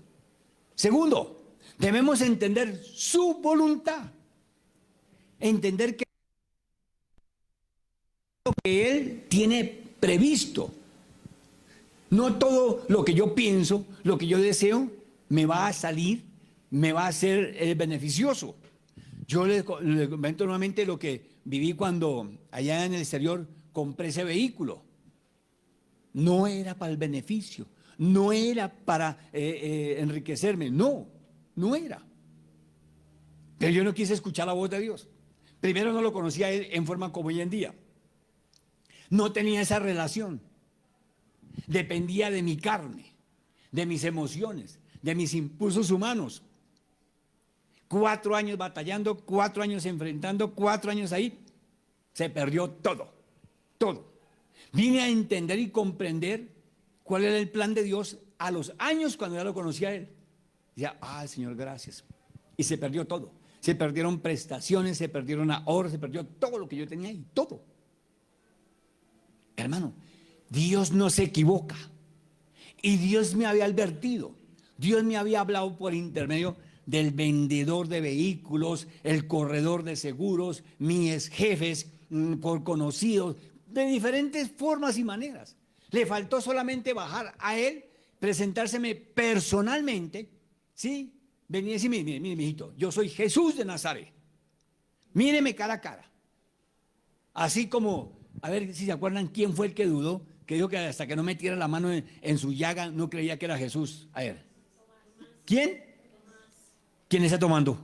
Segundo, debemos entender su voluntad, entender que lo que Él tiene previsto, no todo lo que yo pienso, lo que yo deseo, me va a salir, me va a ser beneficioso. Yo le comento nuevamente lo que viví cuando allá en el exterior compré ese vehículo. No era para el beneficio, no era para enriquecerme, no era. Pero yo no quise escuchar la voz de Dios. Primero no lo conocía él en forma como hoy en día. No tenía esa relación. Dependía de mi carne, de mis emociones, de mis impulsos humanos. 4 años batallando, 4 años enfrentando, 4 años ahí, se perdió todo, todo. Vine a entender y comprender cuál era el plan de Dios a los años cuando ya lo conocía a Él. Decía, Señor, gracias. Y se perdió todo. Se perdieron prestaciones, se perdieron ahorros, se perdió todo lo que yo tenía y todo. Hermano, Dios no se equivoca. Y Dios me había advertido. Dios me había hablado por intermedio del vendedor de vehículos, el corredor de seguros, mis jefes, por conocidos, de diferentes formas y maneras. Le faltó solamente bajar a él, presentárseme personalmente, ¿sí? Venía y decirme, mire, mijito, yo soy Jesús de Nazaret. Míreme cara a cara. Así como, a ver si se acuerdan quién fue el que dudó, que dijo que hasta que no metiera la mano en su llaga no creía que era Jesús. A ver. ¿Quién? ¿Quién está tomando?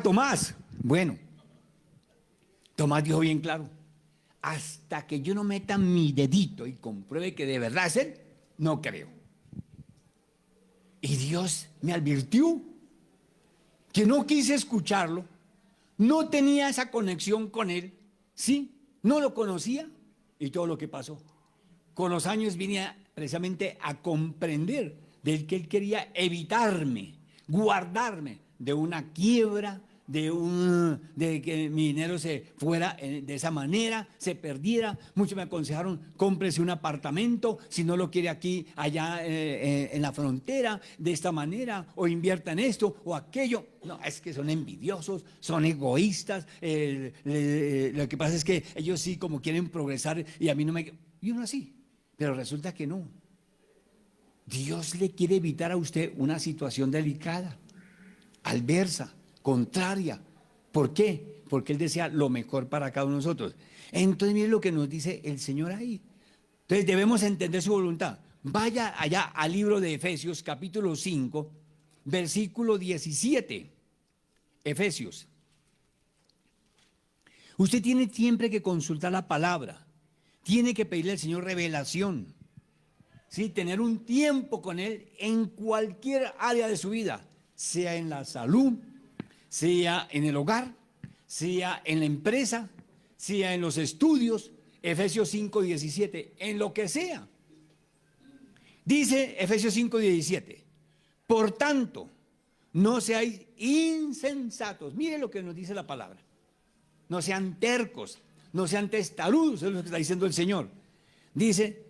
Tomás. Bueno, Tomás dijo bien claro, hasta que yo no meta mi dedito y compruebe que de verdad es él, no creo. Y Dios me advirtió que no quise escucharlo, no tenía esa conexión con él, sí, no lo conocía y todo lo que pasó. Con los años vine precisamente a comprender del que él quería evitarme, guardarme de una quiebra, de que mi dinero se fuera de esa manera, se perdiera. Muchos me aconsejaron, cómprese un apartamento, si no lo quiere aquí, allá en la frontera, de esta manera, o invierta en esto o aquello. No, es que son envidiosos, son egoístas. Lo que pasa es que ellos sí como quieren progresar y a mí no me... Y uno así, pero resulta que no. Dios le quiere evitar a usted una situación delicada, adversa, contraria. ¿Por qué? Porque Él desea lo mejor para cada uno de nosotros. Entonces, mire lo que nos dice el Señor ahí. Entonces, debemos entender su voluntad. Vaya allá al libro de Efesios, capítulo 5, versículo 17. Efesios. Usted tiene siempre que consultar la palabra. Tiene que pedirle al Señor revelación. ¿Sí? Tener un tiempo con Él en cualquier área de su vida, sea en la salud, sea en el hogar, sea en la empresa, sea en los estudios. Efesios 5:17, en lo que sea. Dice Efesios 5:17, por tanto, no seáis insensatos. Mire lo que nos dice la palabra. No sean tercos, no sean testarudos, es lo que está diciendo el Señor. Dice,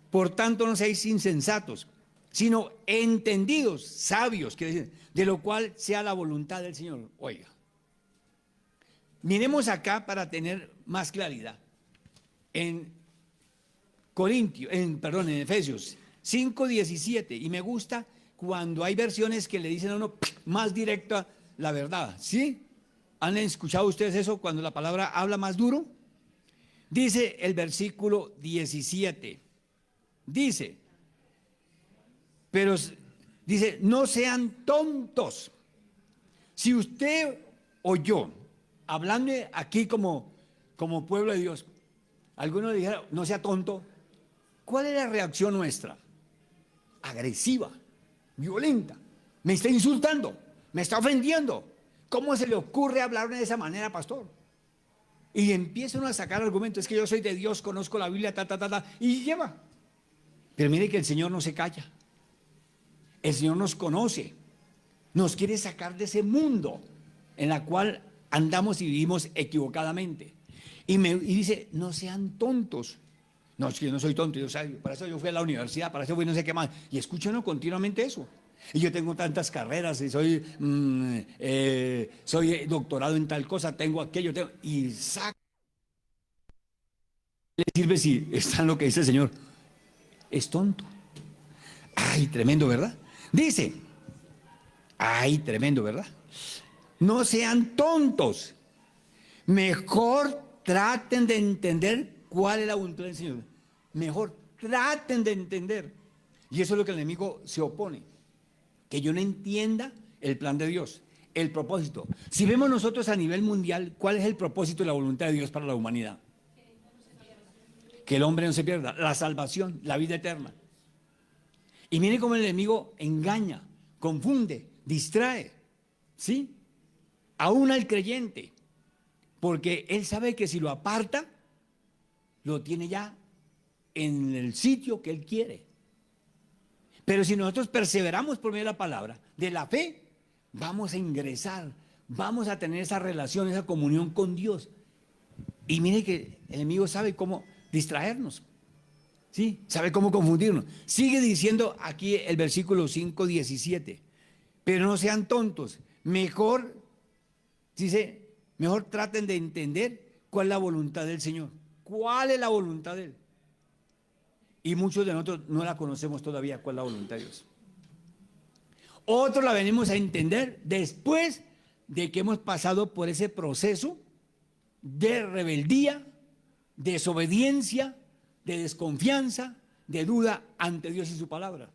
por tanto, no seáis insensatos, sino entendidos, sabios, quiere decir, de lo cual sea la voluntad del Señor. Oiga, miremos acá para tener más claridad. En Efesios 5:17, y me gusta cuando hay versiones que le dicen a uno más directa la verdad, ¿sí? ¿Han escuchado ustedes eso cuando la palabra habla más duro? Dice el versículo 17, dice, pero dice, no sean tontos. Si usted o yo, hablando aquí como pueblo de Dios, alguno dijera, no sea tonto, ¿cuál es la reacción nuestra? Agresiva, violenta. Me está insultando, me está ofendiendo. ¿Cómo se le ocurre hablar de esa manera, pastor? Y empieza uno a sacar argumentos, es que yo soy de Dios, conozco la Biblia, y lleva. Pero mire que el Señor no se calla. El Señor nos conoce, nos quiere sacar de ese mundo en el cual andamos y vivimos equivocadamente. Y dice, no sean tontos. No, es que yo no soy tonto, para eso yo fui a la universidad, para eso fui no sé qué más. Y escúchenlo continuamente eso. Y yo tengo tantas carreras, y soy doctorado en tal cosa, tengo aquello, y saca. Le sirve si está en lo que dice el Señor. Es tonto. Ay, tremendo, ¿verdad? Dice, ay, tremendo, ¿verdad? No sean tontos. Mejor traten de entender cuál es la voluntad del Señor. Mejor traten de entender. Y eso es lo que el enemigo se opone. Que yo no entienda el plan de Dios, el propósito. Si vemos nosotros a nivel mundial, ¿cuál es el propósito y la voluntad de Dios para la humanidad? Que el hombre no se pierda, la salvación, la vida eterna. Y mire cómo el enemigo engaña, confunde, distrae. ¿sí? Aún al creyente, porque él sabe que si lo aparta, lo tiene ya en el sitio que él quiere. Pero si nosotros perseveramos por medio de la palabra, de la fe, vamos a ingresar, vamos a tener esa relación, esa comunión con Dios. Y mire que el enemigo sabe cómo distraernos, ¿sí? Sabe cómo confundirnos. Sigue diciendo aquí el versículo 5:17, pero no sean tontos, mejor, dice, mejor traten de entender cuál es la voluntad del Señor. ¿Cuál es la voluntad de Él? Y muchos de nosotros no la conocemos todavía, cuál es la voluntad de Dios. Otros la venimos a entender después de que hemos pasado por ese proceso de rebeldía, de desobediencia, de desconfianza, de duda ante Dios y su palabra.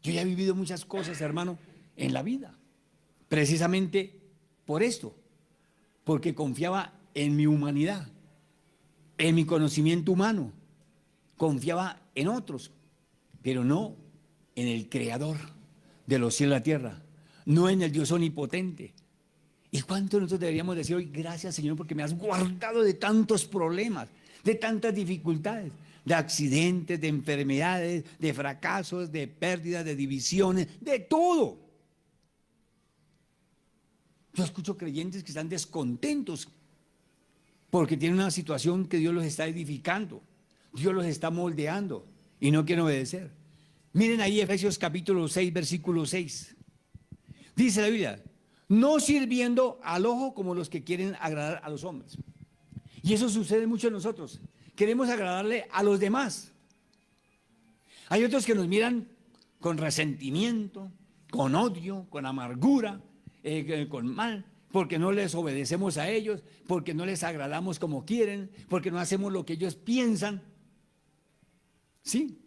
Yo ya he vivido muchas cosas, hermano, en la vida, precisamente por esto, porque confiaba en mi humanidad, en mi conocimiento humano, confiaba en otros, pero no en el Creador de los cielos y la tierra, no en el Dios omnipotente. ¿Y cuánto nosotros deberíamos decir hoy, gracias Señor, porque me has guardado de tantos problemas, de tantas dificultades, de accidentes, de enfermedades, de fracasos, de pérdidas, de divisiones, de todo? Yo escucho creyentes que están descontentos porque tienen una situación que Dios los está edificando, Dios los está moldeando y no quieren obedecer. Miren ahí Efesios capítulo 6, versículo 6. Dice la Biblia, no sirviendo al ojo como los que quieren agradar a los hombres. Y eso sucede mucho en nosotros. Queremos agradarle a los demás. Hay otros que nos miran con resentimiento, con odio, con amargura, con mal, porque no les obedecemos a ellos, porque no les agradamos como quieren, porque no hacemos lo que ellos piensan. ¿Sí?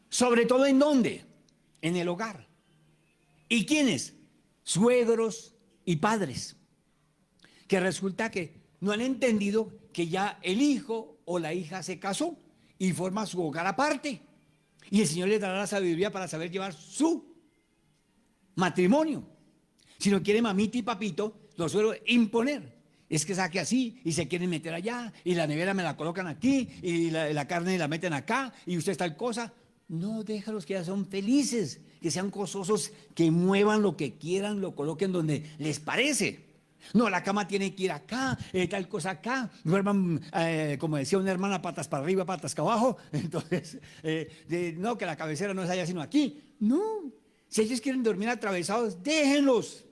Sobre todo ¿en dónde? En el hogar. ¿Y quiénes? Suegros y padres, que resulta que no han entendido que ya el hijo o la hija se casó y forma su hogar aparte, y el Señor les dará la sabiduría para saber llevar su matrimonio. Si no quiere mamita y papito, los suelo imponer. Es que saque así y se quieren meter allá y la nevera me la colocan aquí y la carne la meten acá y usted tal cosa. No, déjalos que ya son felices, que sean gozosos, que muevan lo que quieran, lo coloquen donde les parece. No, la cama tiene que ir acá, tal cosa acá, duerman, como decía una hermana, patas para arriba, patas para abajo. Entonces, no, que la cabecera no es allá sino aquí. No, si ellos quieren dormir atravesados, déjenlos.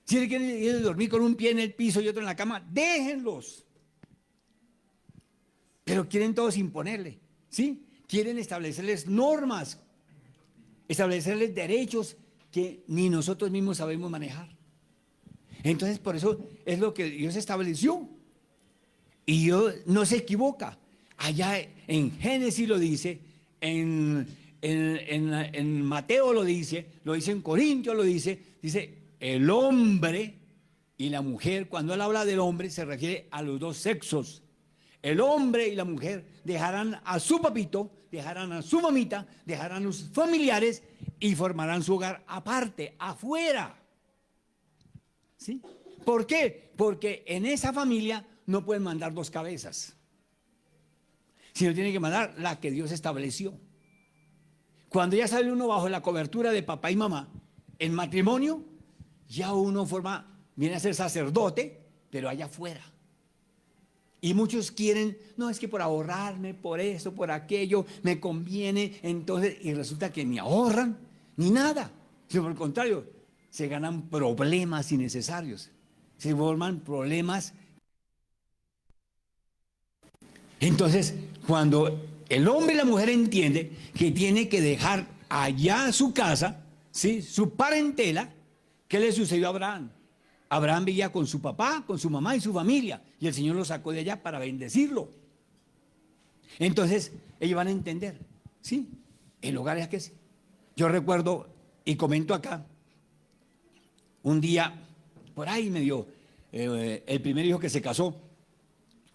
Si ellos quieren dormir con un pie en el piso y otro en la cama, déjenlos. Pero quieren todos imponerle, ¿sí? Quieren establecerles normas, establecerles derechos que ni nosotros mismos sabemos manejar. Entonces, por eso es lo que Dios estableció. Y Dios no se equivoca. Allá en Génesis lo dice, en Mateo lo dice en Corintios lo dice el hombre y la mujer. Cuando él habla del hombre se refiere a los dos sexos. El hombre y la mujer dejarán a su papito, dejarán a su mamita, dejarán a sus familiares y formarán su hogar aparte, afuera. ¿Sí? ¿Por qué? Porque en esa familia no pueden mandar dos cabezas, sino tienen que mandar la que Dios estableció. Cuando ya sale uno bajo la cobertura de papá y mamá, en matrimonio, ya uno viene a ser sacerdote, pero allá afuera. Y muchos quieren, no, es que por ahorrarme, por eso, por aquello, me conviene. Entonces, y resulta que ni ahorran, ni nada. Sino por el contrario, se ganan problemas innecesarios. Se forman problemas. Entonces, cuando el hombre y la mujer entienden que tiene que dejar allá su casa, ¿sí?, su parentela, ¿qué le sucedió a Abraham? Abraham vivía con su papá, con su mamá y su familia, y el Señor lo sacó de allá para bendecirlo. Entonces, ellos van a entender, ¿sí? El hogar es que sí. Yo recuerdo, y comento acá, un día, por ahí me dio el primer hijo que se casó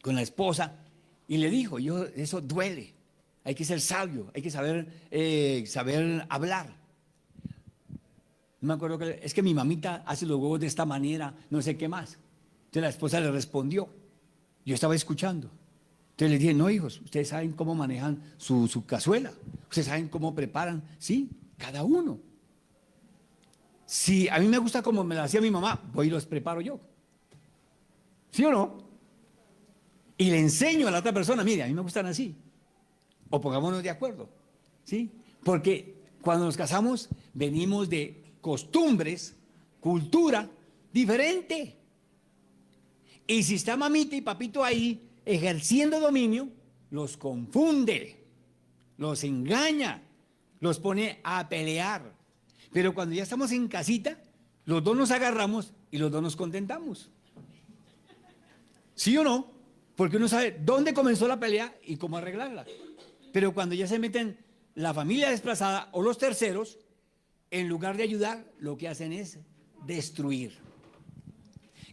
con la esposa, y le dijo, eso duele, hay que ser sabio, hay que saber hablar. No me acuerdo que es que mi mamita hace los huevos de esta manera, no sé qué más. Entonces la esposa le respondió. Yo estaba escuchando. Entonces le dije, no, hijos, ustedes saben cómo manejan su cazuela. Ustedes saben cómo preparan. Sí, cada uno. Si a mí me gusta como me lo hacía mi mamá, voy y los preparo yo. ¿Sí o no? Y le enseño a la otra persona, mire, a mí me gustan así. O pongámonos de acuerdo. ¿Sí? Porque cuando nos casamos, venimos de costumbres, cultura diferente. Y si está mamita y papito ahí ejerciendo dominio, los confunde, los engaña, los pone a pelear. Pero cuando ya estamos en casita, los dos nos agarramos y los dos nos contentamos. ¿Sí o no? Porque uno sabe dónde comenzó la pelea y cómo arreglarla. Pero cuando ya se meten la familia desplazada o los terceros, en lugar de ayudar, lo que hacen es destruir.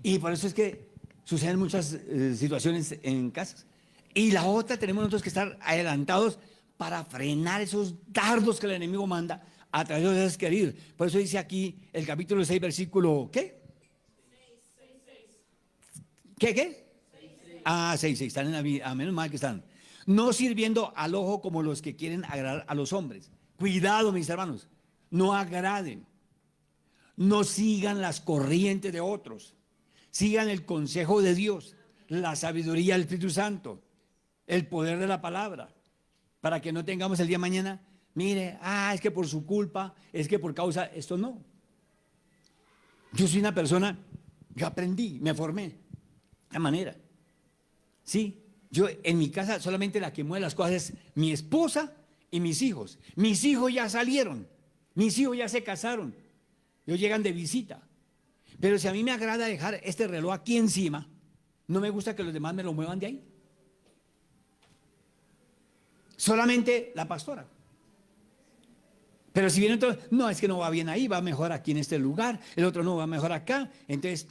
Y por eso es que suceden muchas situaciones en casas. Y la otra, tenemos nosotros que estar adelantados para frenar esos dardos que el enemigo manda a través de los seres queridos. Por eso dice aquí el capítulo 6, versículo, ¿qué? 6. ¿Qué? 6. Están en la vida, menos mal que están. No sirviendo al ojo como los que quieren agradar a los hombres. Cuidado, mis hermanos. No agraden. No sigan las corrientes de otros. Sigan el consejo de Dios, la sabiduría del Espíritu Santo, el poder de la palabra, para que no tengamos el día de mañana, mire, es que por su culpa, es que por causa, esto no. Yo soy una persona, yo aprendí, me formé, de esa manera. Sí, yo en mi casa solamente la que mueve las cosas es mi esposa y mis hijos. Mis hijos ya salieron, mis hijos ya se casaron, ellos llegan de visita. Pero si a mí me agrada dejar este reloj aquí encima, no me gusta que los demás me lo muevan de ahí. Solamente la pastora. Pero si viene otro, no, es que no va bien ahí, va mejor aquí en este lugar, el otro no va mejor acá. Entonces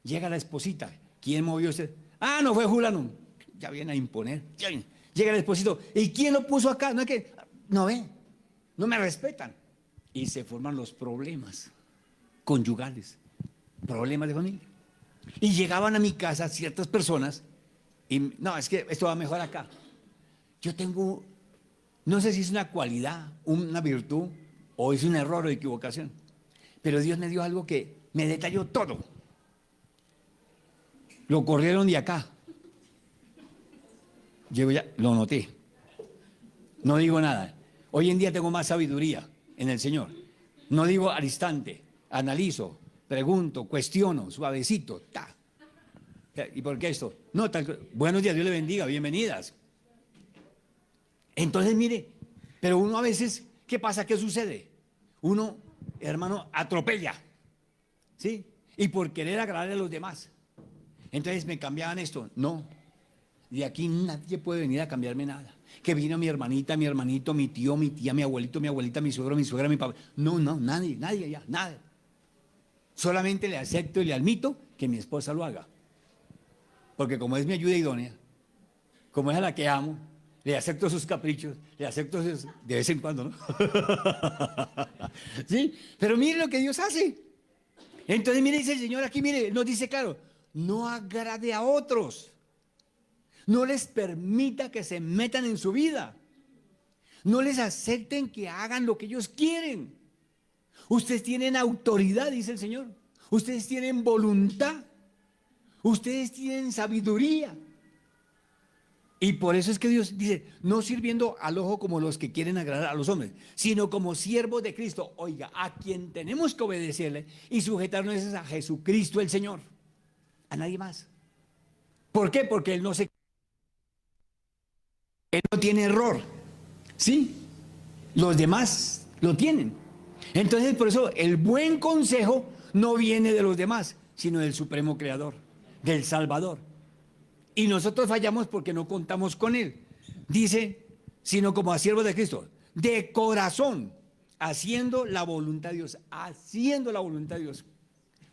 llega la esposita. ¿Quién movió usted? No fue Julano. Ya viene a imponer. Llega el esposito. ¿Y quién lo puso acá? No es que, no ven, no me respetan. Y se forman los problemas conyugales. Problemas de familia. Y llegaban a mi casa ciertas personas y no, es que esto va mejor acá. Yo tengo, no sé si es una cualidad, una virtud o es un error o equivocación, pero Dios me dio algo que me detalló todo. Lo corrieron de acá. Yo ya lo noté. No digo nada. Hoy en día tengo más sabiduría en el Señor. No digo al instante, analizo. Pregunto, cuestiono, suavecito, ta. ¿Y por qué esto? No, buenos días, Dios le bendiga, bienvenidas. Entonces, mire, pero uno a veces, ¿qué pasa? ¿Qué sucede? Uno, hermano, atropella, ¿sí? Y por querer agradarle a los demás. Entonces me cambiaban esto. No, de aquí nadie puede venir a cambiarme nada. Que vino mi hermanita, mi hermanito, mi tío, mi tía, mi abuelito, mi abuelita, mi suegro, mi suegra, mi papá. No, nadie ya, nada. Solamente le acepto y le admito que mi esposa lo haga. Porque como es mi ayuda idónea, como es a la que amo, le acepto sus caprichos, le acepto sus, de vez en cuando, ¿no? ¿Sí? Pero mire lo que Dios hace. Entonces mire, dice el Señor aquí, mire, nos dice claro, no agrade a otros. No les permita que se metan en su vida. No les acepten que hagan lo que ellos quieren. Ustedes tienen autoridad, dice el Señor. Ustedes tienen voluntad. Ustedes tienen sabiduría. Y por eso es que Dios dice, no sirviendo al ojo como los que quieren agradar a los hombres, sino como siervos de Cristo. Oiga, a quien tenemos que obedecerle y sujetarnos es a Jesucristo el Señor. A nadie más. ¿Por qué? Porque Él no tiene error. ¿Sí? Los demás lo tienen. Entonces, por eso el buen consejo no viene de los demás, sino del Supremo Creador, del Salvador. Y nosotros fallamos porque no contamos con Él. Dice, sino como a siervos de Cristo, de corazón, haciendo la voluntad de Dios, haciendo la voluntad de Dios.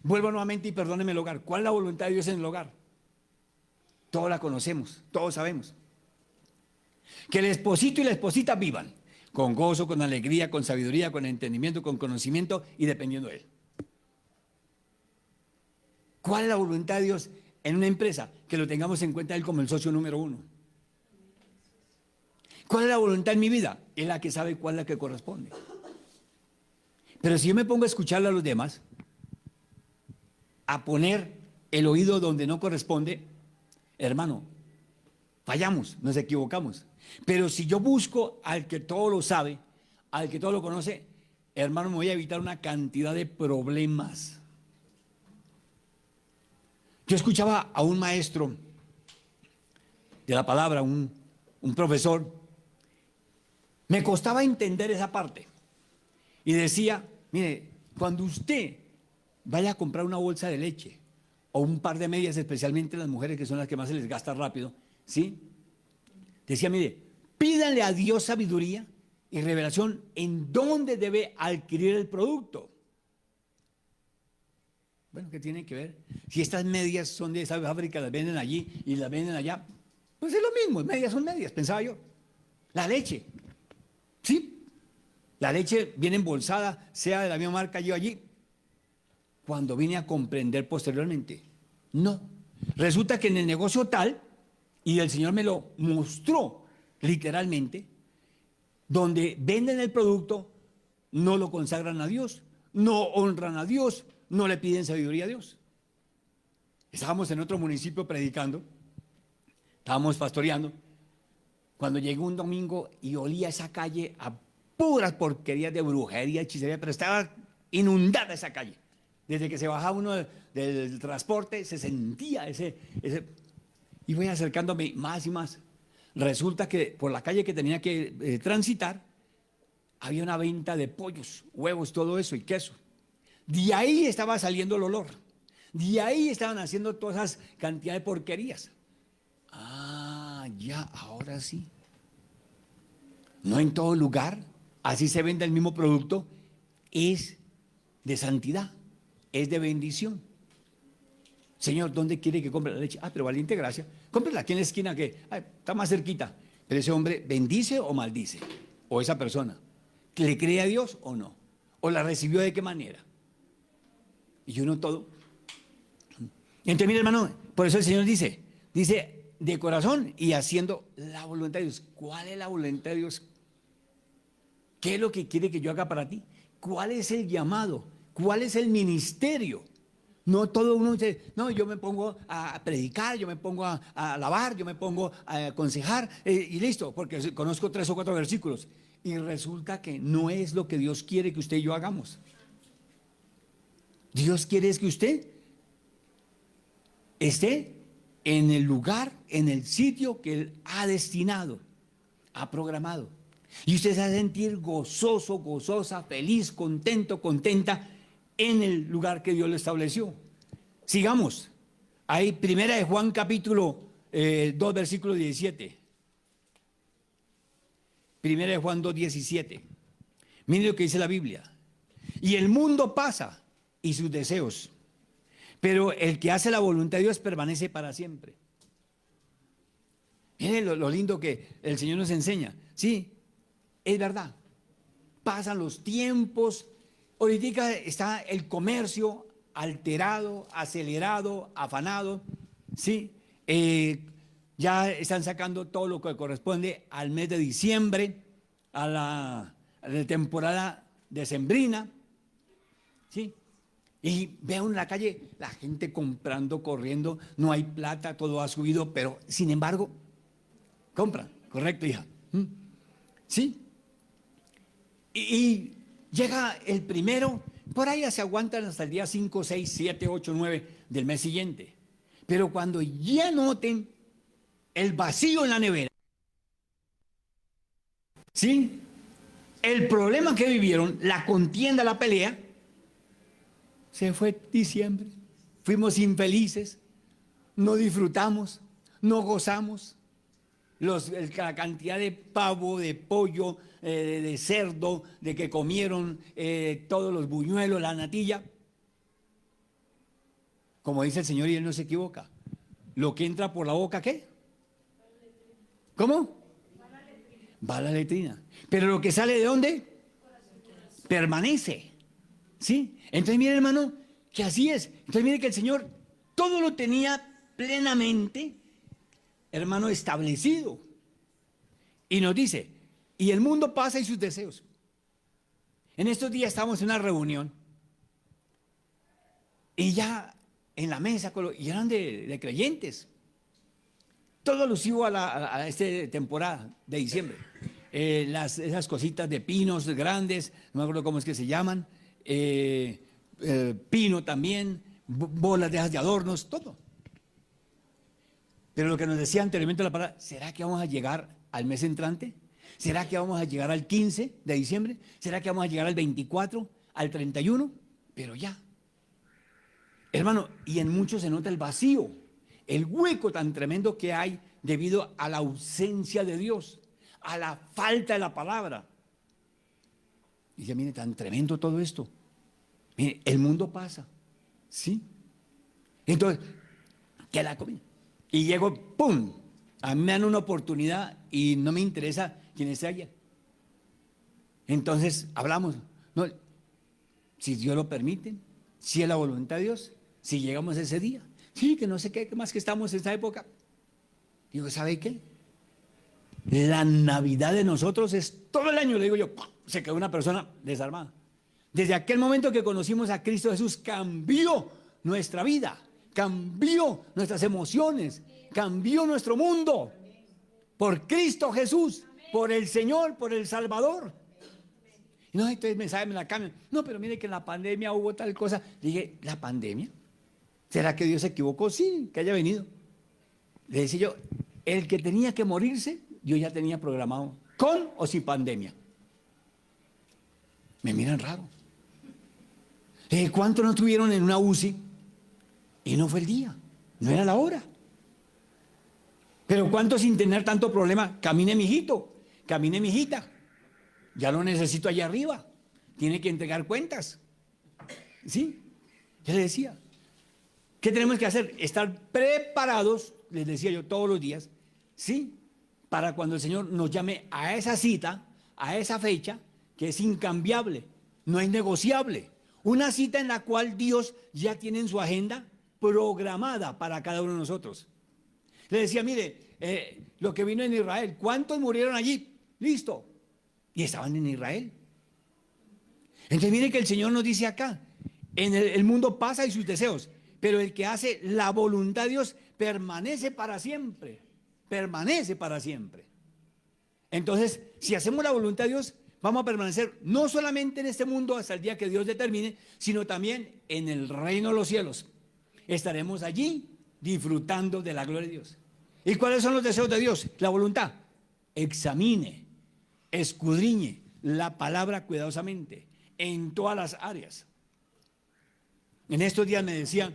Vuelvo nuevamente y perdóneme el hogar. ¿Cuál es la voluntad de Dios en el hogar? Todos la conocemos, todos sabemos. Que el esposito y la esposita vivan con gozo, con alegría, con sabiduría, con entendimiento, con conocimiento y dependiendo de Él. ¿Cuál es la voluntad de Dios en una empresa? Que lo tengamos en cuenta él como el socio número uno. ¿Cuál es la voluntad en mi vida? Es la que sabe cuál es la que corresponde. Pero si yo me pongo a escucharle a los demás, a poner el oído donde no corresponde, hermano, fallamos, nos equivocamos. Pero si yo busco al que todo lo sabe, al que todo lo conoce, hermano, me voy a evitar una cantidad de problemas. Yo escuchaba a un maestro de la palabra, un profesor, me costaba entender esa parte. Y decía, mire, cuando usted vaya a comprar una bolsa de leche o un par de medias, especialmente las mujeres que son las que más se les gasta rápido, ¿sí? Decía, mire, pídanle a Dios sabiduría y revelación en dónde debe adquirir el producto. Bueno, ¿qué tiene que ver? Si estas medias son de esa fábrica, las venden allí y las venden allá, pues es lo mismo, medias son medias, pensaba yo. La leche, ¿sí? La leche viene embolsada, sea de la misma marca yo allí. Cuando vine a comprender posteriormente, no. Resulta que en el negocio tal, y el Señor me lo mostró literalmente, donde venden el producto, no lo consagran a Dios, no honran a Dios, no le piden sabiduría a Dios. Estábamos en otro municipio predicando, estábamos pastoreando, cuando llegué un domingo y olía esa calle a puras porquerías de brujería, hechicería, pero estaba inundada esa calle. Desde que se bajaba uno del transporte se sentía ese. Y voy acercándome más y más. Resulta que por la calle que tenía que transitar había una venta de pollos, huevos, todo eso y queso. De ahí estaba saliendo el olor. De ahí estaban haciendo todas esas cantidades de porquerías. Ah, ya, ahora sí. No en todo lugar, así se vende el mismo producto, es de santidad, es de bendición. Señor, ¿dónde quiere que compre la leche? Ah, pero valiente gracia, cómprela aquí en la esquina que está más cerquita. Pero ese hombre bendice o maldice, o esa persona, ¿le cree a Dios o no? ¿O la recibió de qué manera? Y uno todo. Entonces, mire, hermano, por eso el Señor dice de corazón y haciendo la voluntad de Dios. ¿Cuál es la voluntad de Dios? ¿Qué es lo que quiere que yo haga para ti? ¿Cuál es el llamado? ¿Cuál es el ministerio? No todo uno dice, no, yo me pongo a predicar, yo me pongo a alabar, yo me pongo a aconsejar y listo, porque conozco 3 o 4 versículos. Y resulta que no es lo que Dios quiere que usted y yo hagamos. Dios quiere es que usted esté en el lugar, en el sitio que Él ha destinado, ha programado. Y usted se va a sentir gozoso, gozosa, feliz, contento, contenta en el lugar que Dios le estableció. Sigamos. Hay primera de Juan capítulo 2 versículo 17. Primera de Juan 2, 17. Miren lo que dice la Biblia. Y el mundo pasa y sus deseos, pero el que hace la voluntad de Dios permanece para siempre. Miren lo lindo que el Señor nos enseña. Sí, es verdad. Pasan los tiempos. Ahorita está el comercio alterado, acelerado, afanado. Sí, ya están sacando todo lo que corresponde al mes de diciembre, a la temporada decembrina. Sí. Y veo en la calle la gente comprando, corriendo, no hay plata, todo ha subido, pero sin embargo, compran. ¿Correcto, hija? Sí. Y llega el primero, por ahí se aguantan hasta el día 5, 6, 7, 8, 9 del mes siguiente. Pero cuando ya noten el vacío en la nevera, ¿sí? El problema que vivieron, la contienda, la pelea, se fue diciembre. Fuimos infelices, no disfrutamos, no gozamos. La cantidad de pavo, de pollo, de cerdo, de que comieron todos los buñuelos, la natilla. Como dice el Señor y Él no se equivoca. Lo que entra por la boca, ¿qué? ¿Cómo? Va a la letrina. Pero lo que sale de dónde? Permanece. ¿Sí? Entonces mire, hermano, que así es. Entonces mire que el Señor todo lo tenía plenamente, hermano, establecido. Y nos dice, y el mundo pasa y sus deseos. En estos días estábamos en una reunión y ya en la mesa, y eran de creyentes. Todo alusivo a esta temporada de diciembre. Esas cositas de pinos grandes, no me acuerdo cómo es que se llaman, pino también, bolas de esas de adornos, todo. Pero lo que nos decía anteriormente la palabra, ¿será que vamos a llegar al mes entrante? ¿Será que vamos a llegar al 15 de diciembre? ¿Será que vamos a llegar al 24, al 31? Pero ya. Hermano, y en muchos se nota el vacío, el hueco tan tremendo que hay debido a la ausencia de Dios, a la falta de la palabra. Y dice, mire, tan tremendo todo esto. Mire, el mundo pasa, ¿sí? Entonces, ¿qué la comida? Y llego, ¡pum! A mí me dan una oportunidad y no me interesa quién esté allá. Entonces, hablamos. No, si Dios lo permite, si es la voluntad de Dios, si llegamos ese día. Sí, que no sé qué más que estamos en esta época. Digo, ¿sabe qué? La Navidad de nosotros es todo el año, le digo yo, ¡pum! Se quedó una persona desarmada. Desde aquel momento que conocimos a Cristo Jesús, cambió nuestra vida, cambió nuestras emociones, cambió nuestro mundo. Por Cristo Jesús, por el Señor, por el Salvador. No, entonces me la cambian. No, pero mire que en la pandemia hubo tal cosa. Dije, ¿la pandemia? ¿Será que Dios se equivocó? Sí, que haya venido. Le decía yo, el que tenía que morirse, yo ya tenía programado, con o sin pandemia. Me miran raro. ¿Cuántos no estuvieron en una UCI? Y no fue el día, no era la hora. Pero ¿cuántos sin tener tanto problema? Camine, mijito, camine, mijita. Ya lo necesito allá arriba. Tiene que entregar cuentas. ¿Sí? Ya le decía. ¿Qué tenemos que hacer? Estar preparados, les decía yo todos los días, ¿sí? Para cuando el Señor nos llame a esa cita, a esa fecha, que es incambiable, no es negociable. Una cita en la cual Dios ya tiene en su agenda programada para cada uno de nosotros. Le decía, mire, lo que vino en Israel, ¿cuántos murieron allí? Listo. Y estaban en Israel. Entonces mire que el Señor nos dice acá, en el mundo pasa y sus deseos, pero el que hace la voluntad de Dios permanece para siempre, permanece para siempre. Entonces, si hacemos la voluntad de Dios, vamos a permanecer no solamente en este mundo hasta el día que Dios determine, sino también en el reino de los cielos. Estaremos allí disfrutando de la gloria de Dios. ¿Y cuáles son los deseos de Dios? La voluntad. Examine, escudriñe la palabra cuidadosamente en todas las áreas. En estos días me decía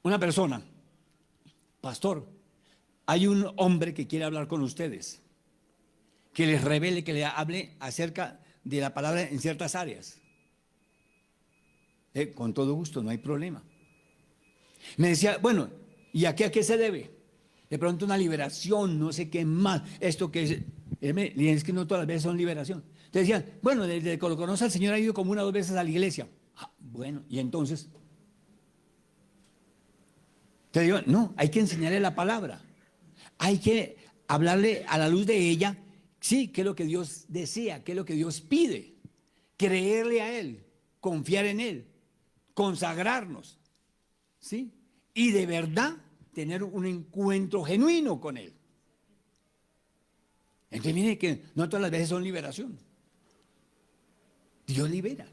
una persona, pastor, hay un hombre que quiere hablar con ustedes, que les revele, que le hable acerca de la palabra en ciertas áreas. Con todo gusto, no hay problema. Me decía, bueno, ¿y a qué se debe? De pronto una liberación, no sé qué más, esto que es que no todas las veces son liberación. Te decían, bueno, desde que lo conoce al Señor ha ido como 1 o 2 veces a la iglesia. Bueno, y entonces, te digo, no, hay que enseñarle la palabra, hay que hablarle a la luz de ella, sí, qué es lo que Dios desea, qué es lo que Dios pide, creerle a Él, confiar en Él, consagrarnos, ¿sí? Y de verdad tener un encuentro genuino con Él. Entonces mire que no todas las veces son liberación. Dios libera,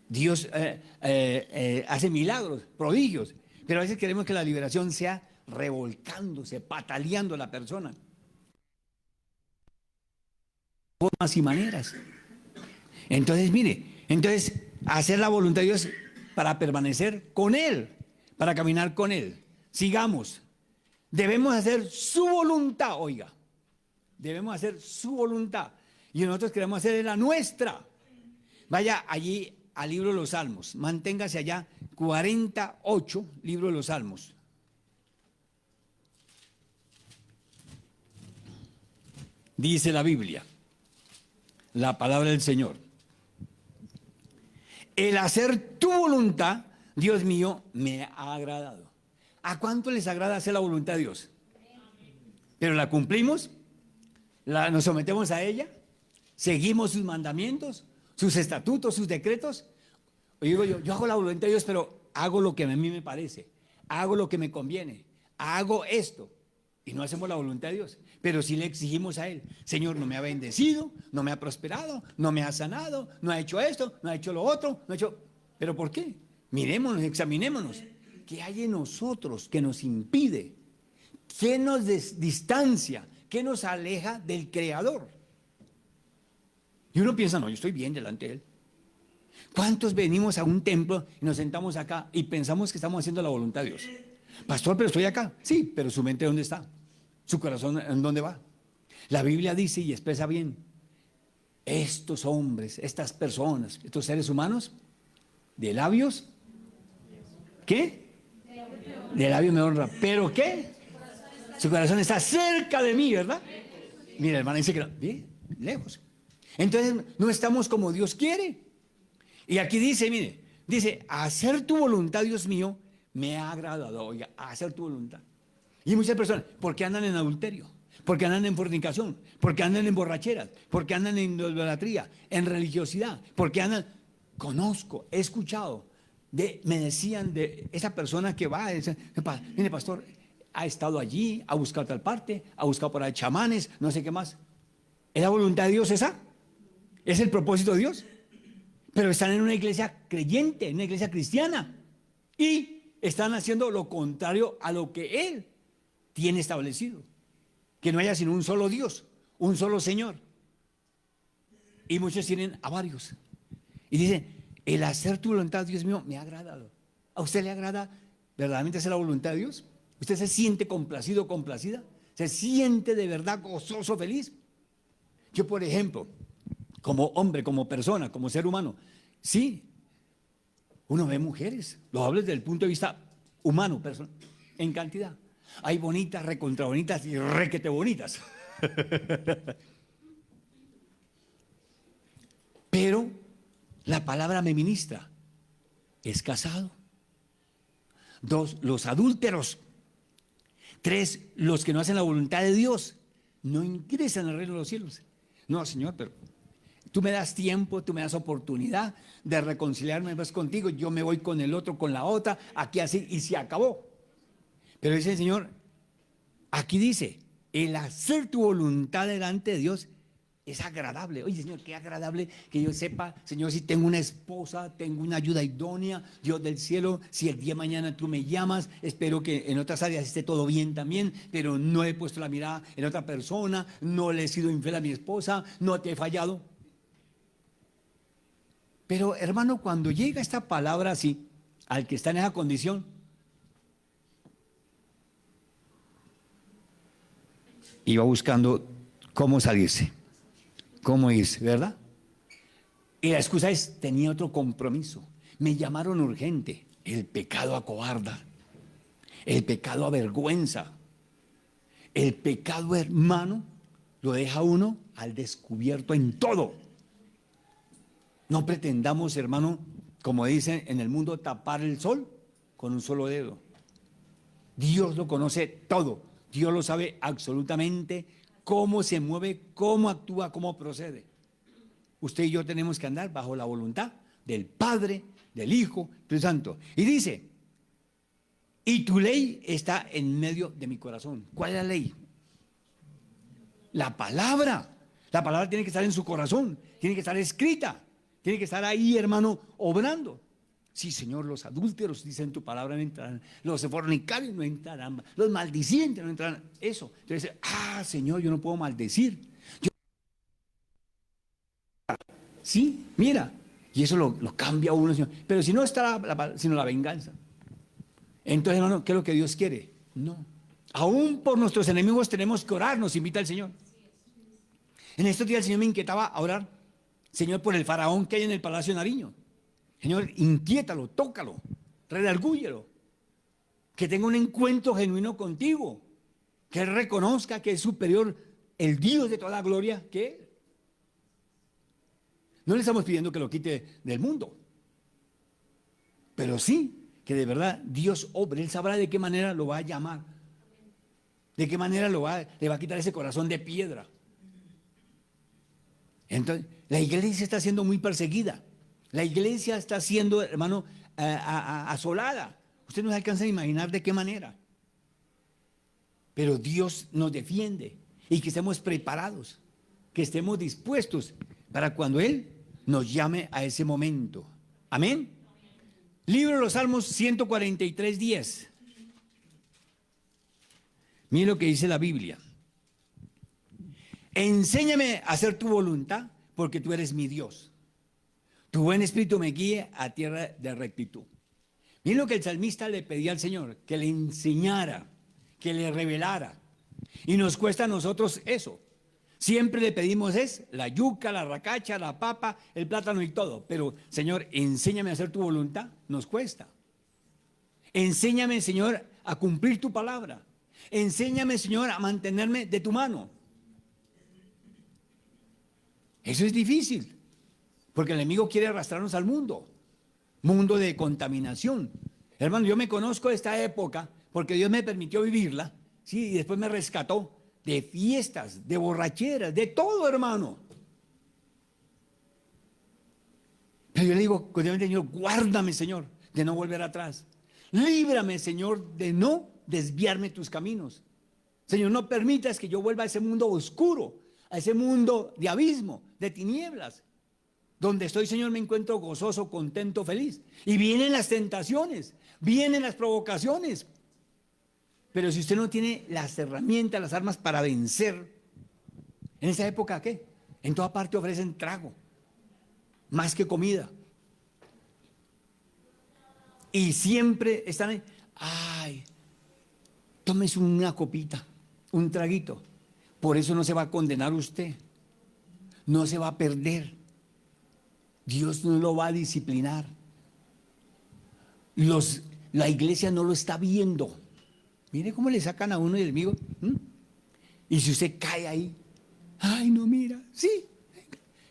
Dios hace milagros, prodigios, pero a veces queremos que la liberación sea revolcándose, pataleando a la persona. Formas y maneras. Entonces mire, hacer la voluntad de Dios para permanecer con Él, para caminar con Él. Sigamos. Debemos hacer su voluntad, oiga. Debemos hacer su voluntad. Y nosotros queremos hacer la nuestra. Vaya allí al libro de los Salmos. Manténgase allá, 48, libro de los Salmos. Dice la Biblia, la palabra del Señor. El hacer tu voluntad Dios mío, me ha agradado. ¿A cuánto les agrada hacer la voluntad de Dios? Pero la cumplimos, nos sometemos a ella, seguimos sus mandamientos, sus estatutos, sus decretos. O digo yo hago la voluntad de Dios, pero hago lo que a mí me parece, hago lo que me conviene, hago esto. Y no hacemos la voluntad de Dios. Pero si le exigimos a Él, Señor, no me ha bendecido, no me ha prosperado, no me ha sanado, no ha hecho esto, no ha hecho lo otro, no ha hecho... ¿Pero por qué? Mirémonos, examinémonos. ¿Qué hay en nosotros que nos impide? ¿Qué nos distancia? ¿Qué nos aleja del Creador? Y uno piensa, no, yo estoy bien delante de Él. ¿Cuántos venimos a un templo y nos sentamos acá y pensamos que estamos haciendo la voluntad de Dios? Pastor, pero estoy acá. Sí, pero su mente ¿dónde está? Su corazón ¿en dónde va? La Biblia dice y expresa bien, estos hombres, estas personas, estos seres humanos, de labios, ¿qué? De labios me honra, pero ¿qué? Su corazón está cerca de mí, ¿verdad? Mira, hermana, dice que bien, lejos. Entonces no estamos como Dios quiere. Y aquí dice, mire, dice, hacer tu voluntad, Dios mío, me ha agradado. Oiga, hacer tu voluntad. Y muchas personas, ¿por qué andan en adulterio? ¿Por qué andan en fornicación? ¿Por qué andan en borracheras? ¿Por qué andan en idolatría? ¿En religiosidad? ¿Por qué andan? Conozco, he escuchado, me decían de esa persona que va, mire pastor, ha estado allí, ha buscado tal parte, ha buscado por ahí chamanes, no sé qué más. ¿Es la voluntad de Dios esa? ¿Es el propósito de Dios? Pero están en una iglesia creyente, en una iglesia cristiana, y están haciendo lo contrario a lo que Él tiene establecido. Que no haya sino un solo Dios, un solo Señor. Y muchos tienen a varios. Y dicen, el hacer tu voluntad, Dios mío, me ha agradado. ¿A usted le agrada verdaderamente hacer la voluntad de Dios? ¿Usted se siente complacido o complacida? ¿Se siente de verdad gozoso, feliz? Yo, por ejemplo, como hombre, como persona, como ser humano, sí, uno ve mujeres, lo hablo desde el punto de vista humano, personal, en cantidad. Hay bonitas, recontra bonitas y requete bonitas. Pero la palabra me ministra. Es casado. 2, los adúlteros. 3, los que no hacen la voluntad de Dios no ingresan al reino de los cielos. No, Señor, pero tú me das tiempo, tú me das oportunidad de reconciliarme más contigo. Yo me voy con el otro, con la otra, aquí así, y se acabó. Pero dice el Señor, aquí dice, el hacer tu voluntad delante de Dios es agradable. Oye, Señor, qué agradable que yo sepa, Señor, si tengo una esposa, tengo una ayuda idónea, Dios del cielo, si el día de mañana tú me llamas, espero que en otras áreas esté todo bien también, pero no he puesto la mirada en otra persona, no le he sido infiel a mi esposa, no te he fallado. Pero, hermano, cuando llega esta palabra así, al que está en esa condición, y va buscando cómo salirse, cómo irse, ¿verdad? Y la excusa es, tenía otro compromiso, me llamaron urgente. El pecado acobarda, el pecado avergüenza, el pecado, hermano, lo deja uno al descubierto en todo. No pretendamos, hermano, como dicen en el mundo, tapar el sol con un solo dedo. Dios lo conoce todo. Dios lo sabe absolutamente, cómo se mueve, cómo actúa, cómo procede. Usted y yo tenemos que andar bajo la voluntad del Padre, del Hijo, del Espíritu Santo. Y dice, y tu ley está en medio de mi corazón. ¿Cuál es la ley? La palabra. La palabra tiene que estar en su corazón, tiene que estar escrita, tiene que estar ahí, hermano, obrando. Sí, Señor, los adúlteros, dicen tu palabra, no entrarán. Los fornicarios no entrarán. Los maldicientes no entrarán. Eso. Entonces, Señor, yo no puedo maldecir. Sí, mira. Y eso lo cambia uno, Señor. Pero si no está sino la venganza. Entonces, hermano, ¿qué es lo que Dios quiere? No. Aún por nuestros enemigos tenemos que orar, nos invita el Señor. En estos días el Señor me inquietaba a orar, Señor, por el faraón que hay en el Palacio de Nariño. Señor, inquiétalo, tócalo, redargúyelo, que tenga un encuentro genuino contigo, que él reconozca que es superior el Dios de toda la gloria que él. No le estamos pidiendo que lo quite del mundo, pero sí que de verdad Dios obre. Él sabrá de qué manera lo va a llamar, de qué manera le va a quitar ese corazón de piedra. Entonces, la iglesia está siendo muy perseguida. La iglesia está siendo, hermano, asolada. Usted no se alcanza a imaginar de qué manera. Pero Dios nos defiende y que estemos preparados, que estemos dispuestos para cuando Él nos llame a ese momento. Amén. Libro de los Salmos 143:10. Mire lo que dice la Biblia. Enséñame a hacer tu voluntad, porque tú eres mi Dios. Tu buen espíritu me guíe a tierra de rectitud. Mire lo que el salmista le pedía al Señor, que le enseñara, que le revelara. Y nos cuesta a nosotros eso. Siempre le pedimos la yuca, la racacha, la papa, el plátano y todo. Pero, Señor, enséñame a hacer tu voluntad. Nos cuesta. Enséñame, Señor, a cumplir tu palabra. Enséñame, Señor, a mantenerme de tu mano. Eso es difícil, porque el enemigo quiere arrastrarnos al mundo de contaminación. Hermano, yo me conozco esta época porque Dios me permitió vivirla, ¿sí? Y después me rescató de fiestas, de borracheras, de todo, hermano. Pero yo le digo continuamente, Señor, guárdame, Señor, de no volver atrás. Líbrame, Señor, de no desviarme tus caminos. Señor, no permitas que yo vuelva a ese mundo oscuro, a ese mundo de abismo, de tinieblas. Donde estoy, Señor, me encuentro gozoso, contento, feliz. Y vienen las tentaciones, vienen las provocaciones. Pero si usted no tiene las herramientas, las armas para vencer, en esa época, ¿qué? En toda parte ofrecen trago, más que comida. Y siempre están ahí, ay, tómese una copita, un traguito. Por eso no se va a condenar usted, no se va a perder. Dios no lo va a disciplinar. La iglesia no lo está viendo. Mire cómo le sacan a uno el enemigo. Y si usted cae ahí, ay, no, mira, sí,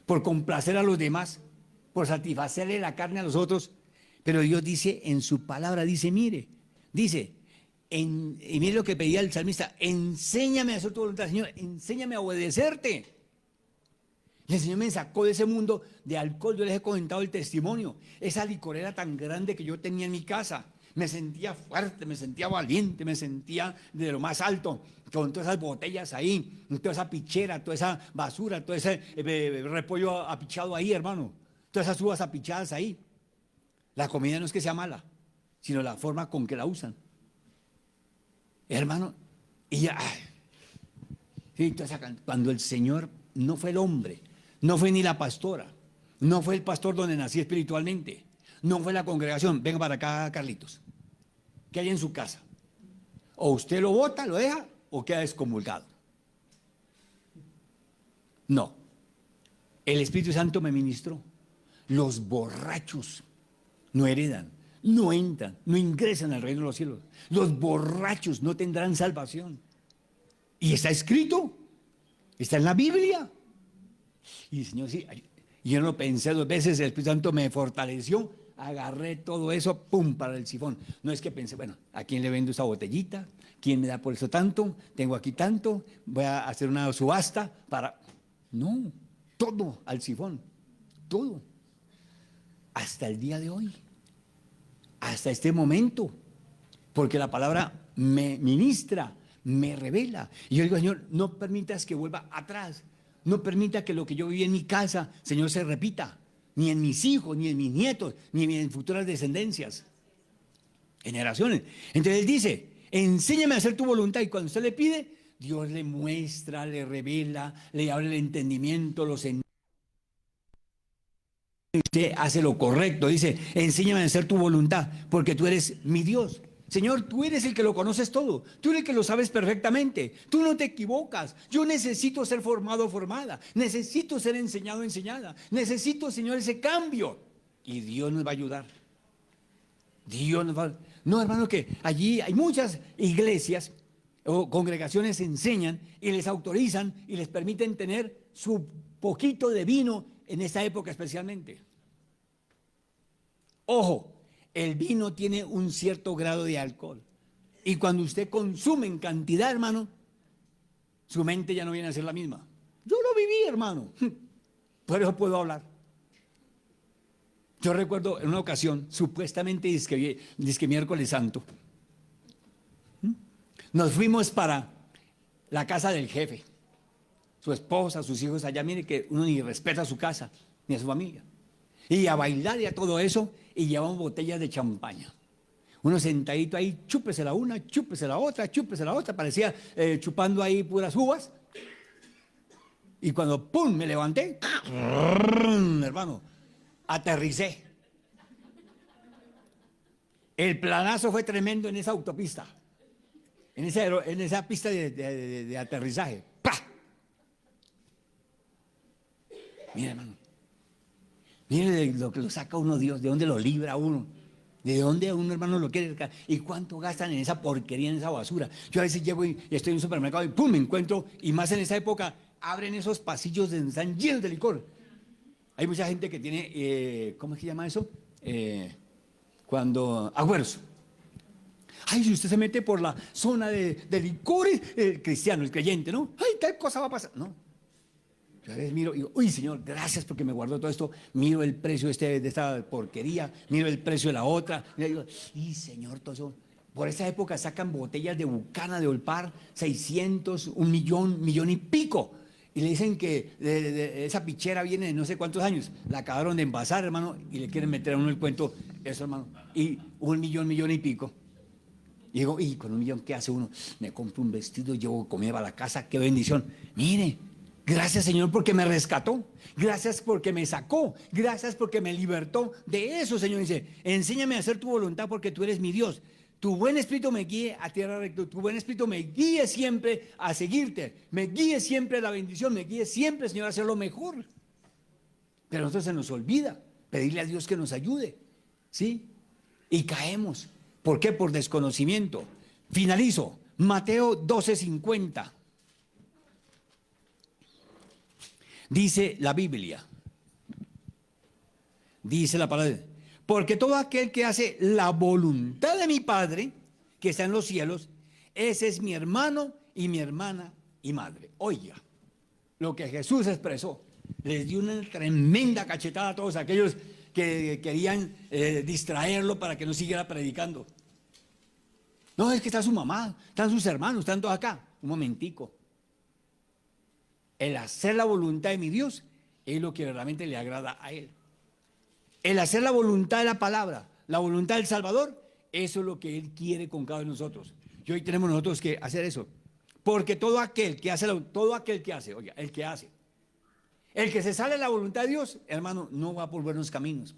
por complacer a los demás, por satisfacerle la carne a los otros. Pero Dios dice en su palabra, dice, mire, dice, y mire lo que pedía el salmista, enséñame a hacer tu voluntad, Señor, enséñame a obedecerte. Y el Señor me sacó de ese mundo de alcohol. Yo les he comentado el testimonio, esa licorera tan grande que yo tenía en mi casa. Me sentía fuerte, me sentía valiente, me sentía de lo más alto, con todas esas botellas ahí, toda esa pichera, toda esa basura, todo ese repollo apichado ahí, hermano, todas esas uvas apichadas ahí. La comida no es que sea mala, sino la forma con que la usan. Hermano, y ya, sí, cuando el Señor no fue el hombre, no fue ni la pastora, no fue el pastor donde nací espiritualmente, no fue la congregación, venga para acá, Carlitos, ¿qué hay en su casa? O usted lo bota, lo deja, o queda excomulgado. No, el Espíritu Santo me ministró. Los borrachos no heredan, no entran, no ingresan al reino de los cielos. Los borrachos no tendrán salvación. Y está escrito, está en la Biblia. Y el Señor, sí, yo no lo pensé 2 veces, el Espíritu Santo me fortaleció, agarré todo eso, pum, para el sifón. No es que pensé, bueno, ¿a quién le vendo esa botellita? ¿Quién me da por eso tanto? Tengo aquí tanto, voy a hacer una subasta para... No, todo al sifón, todo. Hasta el día de hoy, hasta este momento, porque la palabra me ministra, me revela. Y yo digo, Señor, no permitas que vuelva atrás. No permita que lo que yo viví en mi casa, Señor, se repita. Ni en mis hijos, ni en mis nietos, ni en futuras descendencias. Generaciones. Entonces Él dice, enséñame a hacer tu voluntad. Y cuando usted le pide, Dios le muestra, le revela, le abre el entendimiento, los sentidos. Usted hace lo correcto. Dice, enséñame a hacer tu voluntad, porque tú eres mi Dios. Señor, tú eres el que lo conoces todo, tú eres el que lo sabes perfectamente, tú no te equivocas. Yo necesito ser formado o formada, necesito ser enseñado o enseñada, necesito, Señor, ese cambio. Y Dios nos va a ayudar. Dios nos va a... No, hermano, que allí hay muchas iglesias o congregaciones enseñan y les autorizan y les permiten tener su poquito de vino en esta época especialmente. Ojo. el vino tiene un cierto grado de alcohol. Y cuando usted consume en cantidad, hermano, su mente ya no viene a ser la misma. Yo lo viví, hermano. Por eso puedo hablar. Yo recuerdo en una ocasión, supuestamente dizque miércoles santo, nos fuimos para la casa del jefe, su esposa, sus hijos allá. Mire que uno ni respeta a su casa, ni a su familia. Y a bailar y a todo eso, y llevamos botellas de champaña. Uno sentadito ahí, chúpese la una, chúpese la otra, parecía chupando ahí puras uvas. Y cuando ¡pum! Me levanté, hermano, aterricé. El planazo fue tremendo en esa autopista, en esa pista de aterrizaje. ¡Pah! Mira, hermano, mire de lo que lo saca uno Dios, de dónde lo libra uno, de dónde uno, hermano, lo quiere sacar, y cuánto gastan en esa porquería, en esa basura. Yo a veces llego y estoy en un supermercado y ¡pum! Me encuentro, y más en esa época, abren esos pasillos donde están llenos de licor. Hay mucha gente que tiene, ¿cómo es que se llama eso? Cuando agüeros. Ay, si usted se mete por la zona de licores, el cristiano, el creyente, ¿no? Ay, tal cosa va a pasar. No. Yo a veces miro y digo, uy, Señor, gracias porque me guardó todo esto. Miro el precio de esta porquería, miro el precio de la otra. Y digo, y Señor, todo eso. Por esa época sacan botellas de Bucana, de Olpar, 600, 1 millón y pico. Y le dicen que esa pichera viene de no sé cuántos años. La acabaron de envasar, hermano, y le quieren meter a uno el cuento, eso, hermano. Y 1 millón y pico. Y digo, y con 1 millón, ¿qué hace uno? Me compro un vestido, llevo comida a la casa, qué bendición. Mire, gracias, Señor, porque me rescató. Gracias porque me sacó. Gracias porque me libertó de eso, Señor. Dice, enséñame a hacer tu voluntad porque tú eres mi Dios. Tu buen espíritu me guíe a tierra recta, tu buen espíritu me guíe siempre a seguirte, me guíe siempre a la bendición, me guíe siempre, Señor, a hacer lo mejor. Pero a nosotros se nos olvida pedirle a Dios que nos ayude, ¿sí? Y caemos. ¿Por qué? Por desconocimiento. Finalizo. Mateo 12:50. Dice la Biblia, dice la palabra, porque todo aquel que hace la voluntad de mi Padre, que está en los cielos, ese es mi hermano y mi hermana y madre. Oiga, lo que Jesús expresó, les dio una tremenda cachetada a todos aquellos que querían distraerlo para que no siguiera predicando. No, es que está su mamá, están sus hermanos, están todos acá. Un momentico. El hacer la voluntad de mi Dios es lo que realmente le agrada a Él. El hacer la voluntad de la palabra, la voluntad del Salvador, eso es lo que Él quiere con cada uno de nosotros. Y hoy tenemos nosotros que hacer eso. Porque todo aquel que hace, oiga, el que se sale de la voluntad de Dios, hermano, no va por buenos caminos.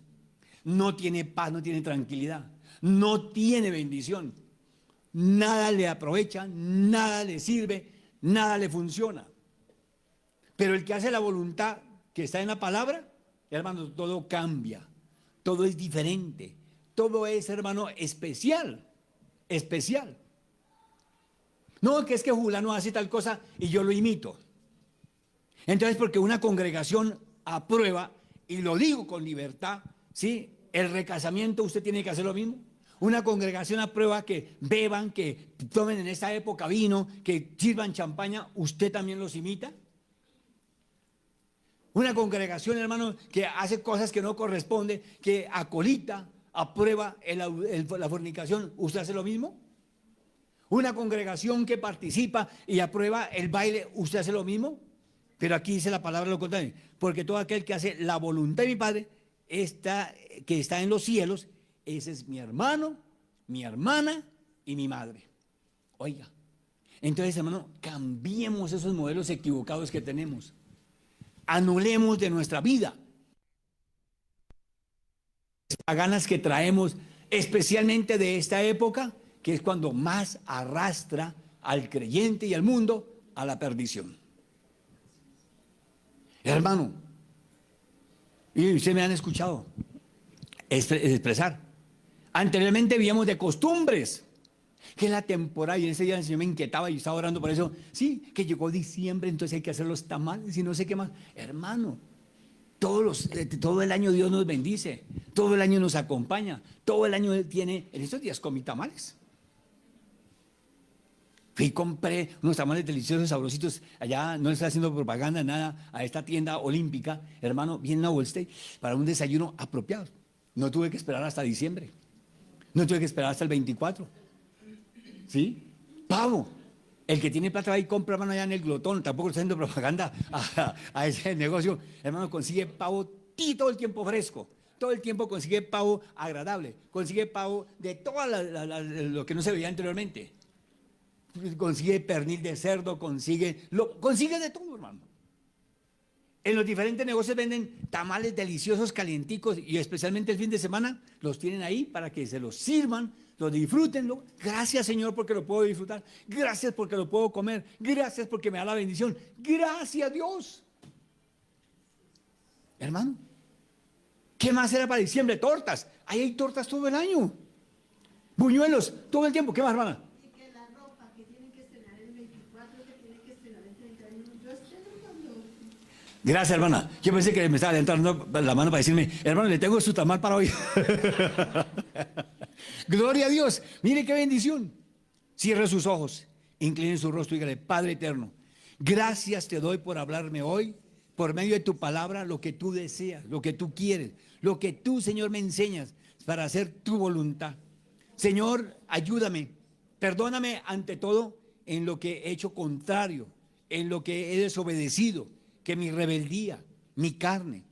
No tiene paz, no tiene tranquilidad, no tiene bendición. Nada le aprovecha, nada le sirve, nada le funciona. Pero el que hace la voluntad que está en la palabra, hermano, todo cambia. Todo es diferente, todo es, hermano, especial, especial. No, que es que fulano hace tal cosa y yo lo imito. Entonces, porque una congregación aprueba, y lo digo con libertad, ¿sí? El recasamiento, usted tiene que hacer lo mismo. Una congregación aprueba que beban, que tomen en esta época vino, que sirvan champaña, ¿usted también los imita? Una congregación, hermano, que hace cosas que no corresponden, que acolita, aprueba la fornicación, ¿usted hace lo mismo? Una congregación que participa y aprueba el baile, ¿usted hace lo mismo? Pero aquí dice la palabra lo contrario, porque todo aquel que hace la voluntad de mi Padre, que está en los cielos, ese es mi hermano, mi hermana y mi madre. Oiga, entonces, hermano, cambiemos esos modelos equivocados que tenemos. Anulemos de nuestra vida las paganas que traemos, especialmente de esta época, que es cuando más arrastra al creyente y al mundo a la perdición. Hermano, y ustedes me han escuchado expresar, anteriormente vivíamos de costumbres, que la temporada, y en ese día el Señor me inquietaba y estaba orando por eso. Sí, que llegó diciembre, entonces hay que hacer los tamales y no sé qué más. Hermano, Todo el año Dios nos bendice, todo el año nos acompaña, todo el año Él tiene. En estos días comí tamales. Fui y compré unos tamales deliciosos, sabrositos. Allá no estoy haciendo propaganda, nada, a esta tienda olímpica, hermano, bien en la Wall State, para un desayuno apropiado. No tuve que esperar hasta diciembre. No tuve que esperar hasta el 24. ¿Sí? Pavo. El que tiene plata va y compra, hermano, allá en el Glotón. Tampoco estoy haciendo propaganda a ese negocio. Hermano, consigue pavo todo el tiempo fresco. Todo el tiempo consigue pavo agradable. Consigue pavo de todo lo que no se veía anteriormente. Consigue pernil de cerdo, consigue de todo, hermano. En los diferentes negocios venden tamales deliciosos, calienticos, y especialmente el fin de semana los tienen ahí para que se los sirvan, los disfruten. Gracias, Señor, porque lo puedo disfrutar. Gracias porque lo puedo comer. Gracias porque me da la bendición. Gracias, Dios. Hermano, ¿qué más era para diciembre? Tortas. Ahí hay tortas todo el año. Buñuelos todo el tiempo. ¿Qué más, hermana? Gracias, hermana. Yo pensé que me estaba levantando la mano para decirme, hermano, le tengo su tamal para hoy. Gloria a Dios. Mire qué bendición. Cierre sus ojos, incline su rostro y dígale, Padre eterno, gracias te doy por hablarme hoy, por medio de tu palabra, lo que tú deseas, lo que tú quieres, lo que tú, Señor, me enseñas para hacer tu voluntad. Señor, ayúdame. Perdóname ante todo en lo que he hecho contrario, en lo que he desobedecido. Que mi rebeldía, mi carne,